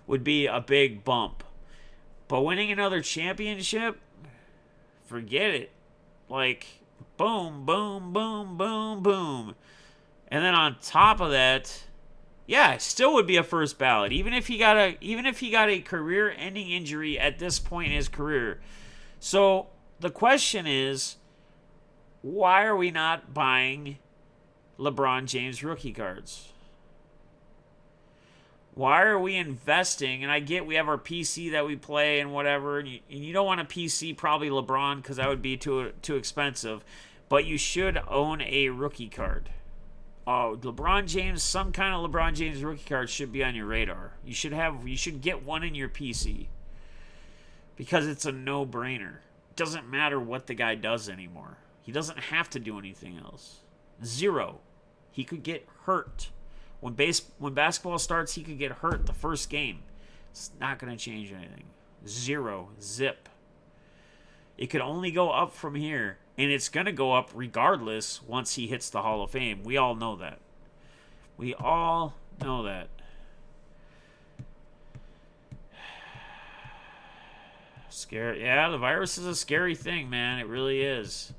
would be a big bump. But winning another championship, forget it. Like, boom, boom, boom, boom, boom. And then on top of that, yeah, still would be a first ballot. Even if he got a career-ending injury at this point in his career. So the question is, why are we not buying LeBron James rookie cards? Why are we investing? And I get we have our PC that we play and whatever, and you don't want a PC, probably LeBron, because that would be too expensive. But you should own a rookie card. Oh, LeBron James, some kind of LeBron James rookie card should be on your radar. You should get one in your PC. Because it's a no-brainer. It doesn't matter what the guy does anymore. He doesn't have to do anything else. Zero. He could get hurt. When basketball starts, he could get hurt the first game. It's not going to change anything. Zero. Zip. It could only go up from here. And it's going to go up regardless once he hits the Hall of Fame. We all know that. We all know that. Scary. Yeah, the virus is a scary thing, man. It really is.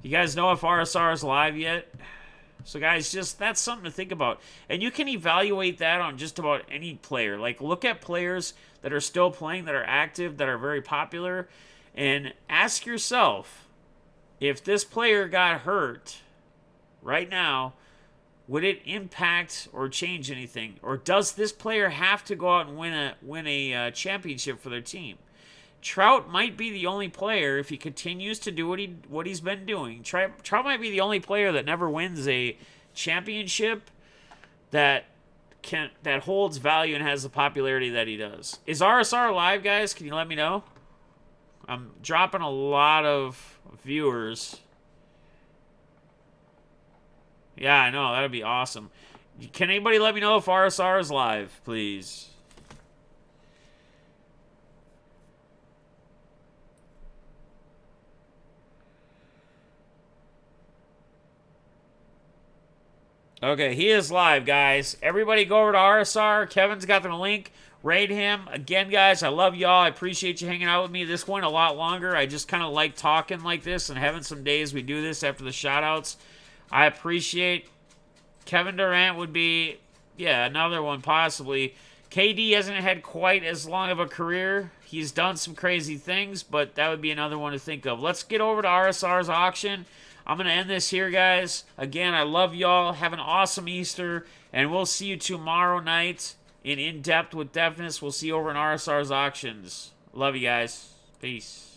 You guys know if RSR is live yet? So, guys, just that's something to think about. And you can evaluate that on just about any player. Like, look at players that are still playing, that are active, that are very popular, and ask yourself, if this player got hurt right now, would it impact or change anything? Or does this player have to go out and win a championship for their team? Trout might be the only player, if he continues to do what he's been doing. Trout might be the only player that never wins a championship that holds value and has the popularity that he does. Is RSR live, guys? Can you let me know? I'm dropping a lot of viewers. Yeah, I know. That'd be awesome. Can anybody let me know if RSR is live, please? Okay, he is live, guys. Everybody go over to RSR. Kevin's got the link. Raid him. Again, guys, I love y'all. I appreciate you hanging out with me. This went a lot longer. I just kind of like talking like this and having some days we do this after the shoutouts. I appreciate Kevin Durant would be, yeah, another one possibly. KD hasn't had quite as long of a career. He's done some crazy things, but that would be another one to think of. Let's get over to RSR's auction. I'm going to end this here, guys. Again, I love y'all. Have an awesome Easter, and we'll see you tomorrow night in depth with Defness. We'll see you over in RSR's auctions. Love you guys. Peace.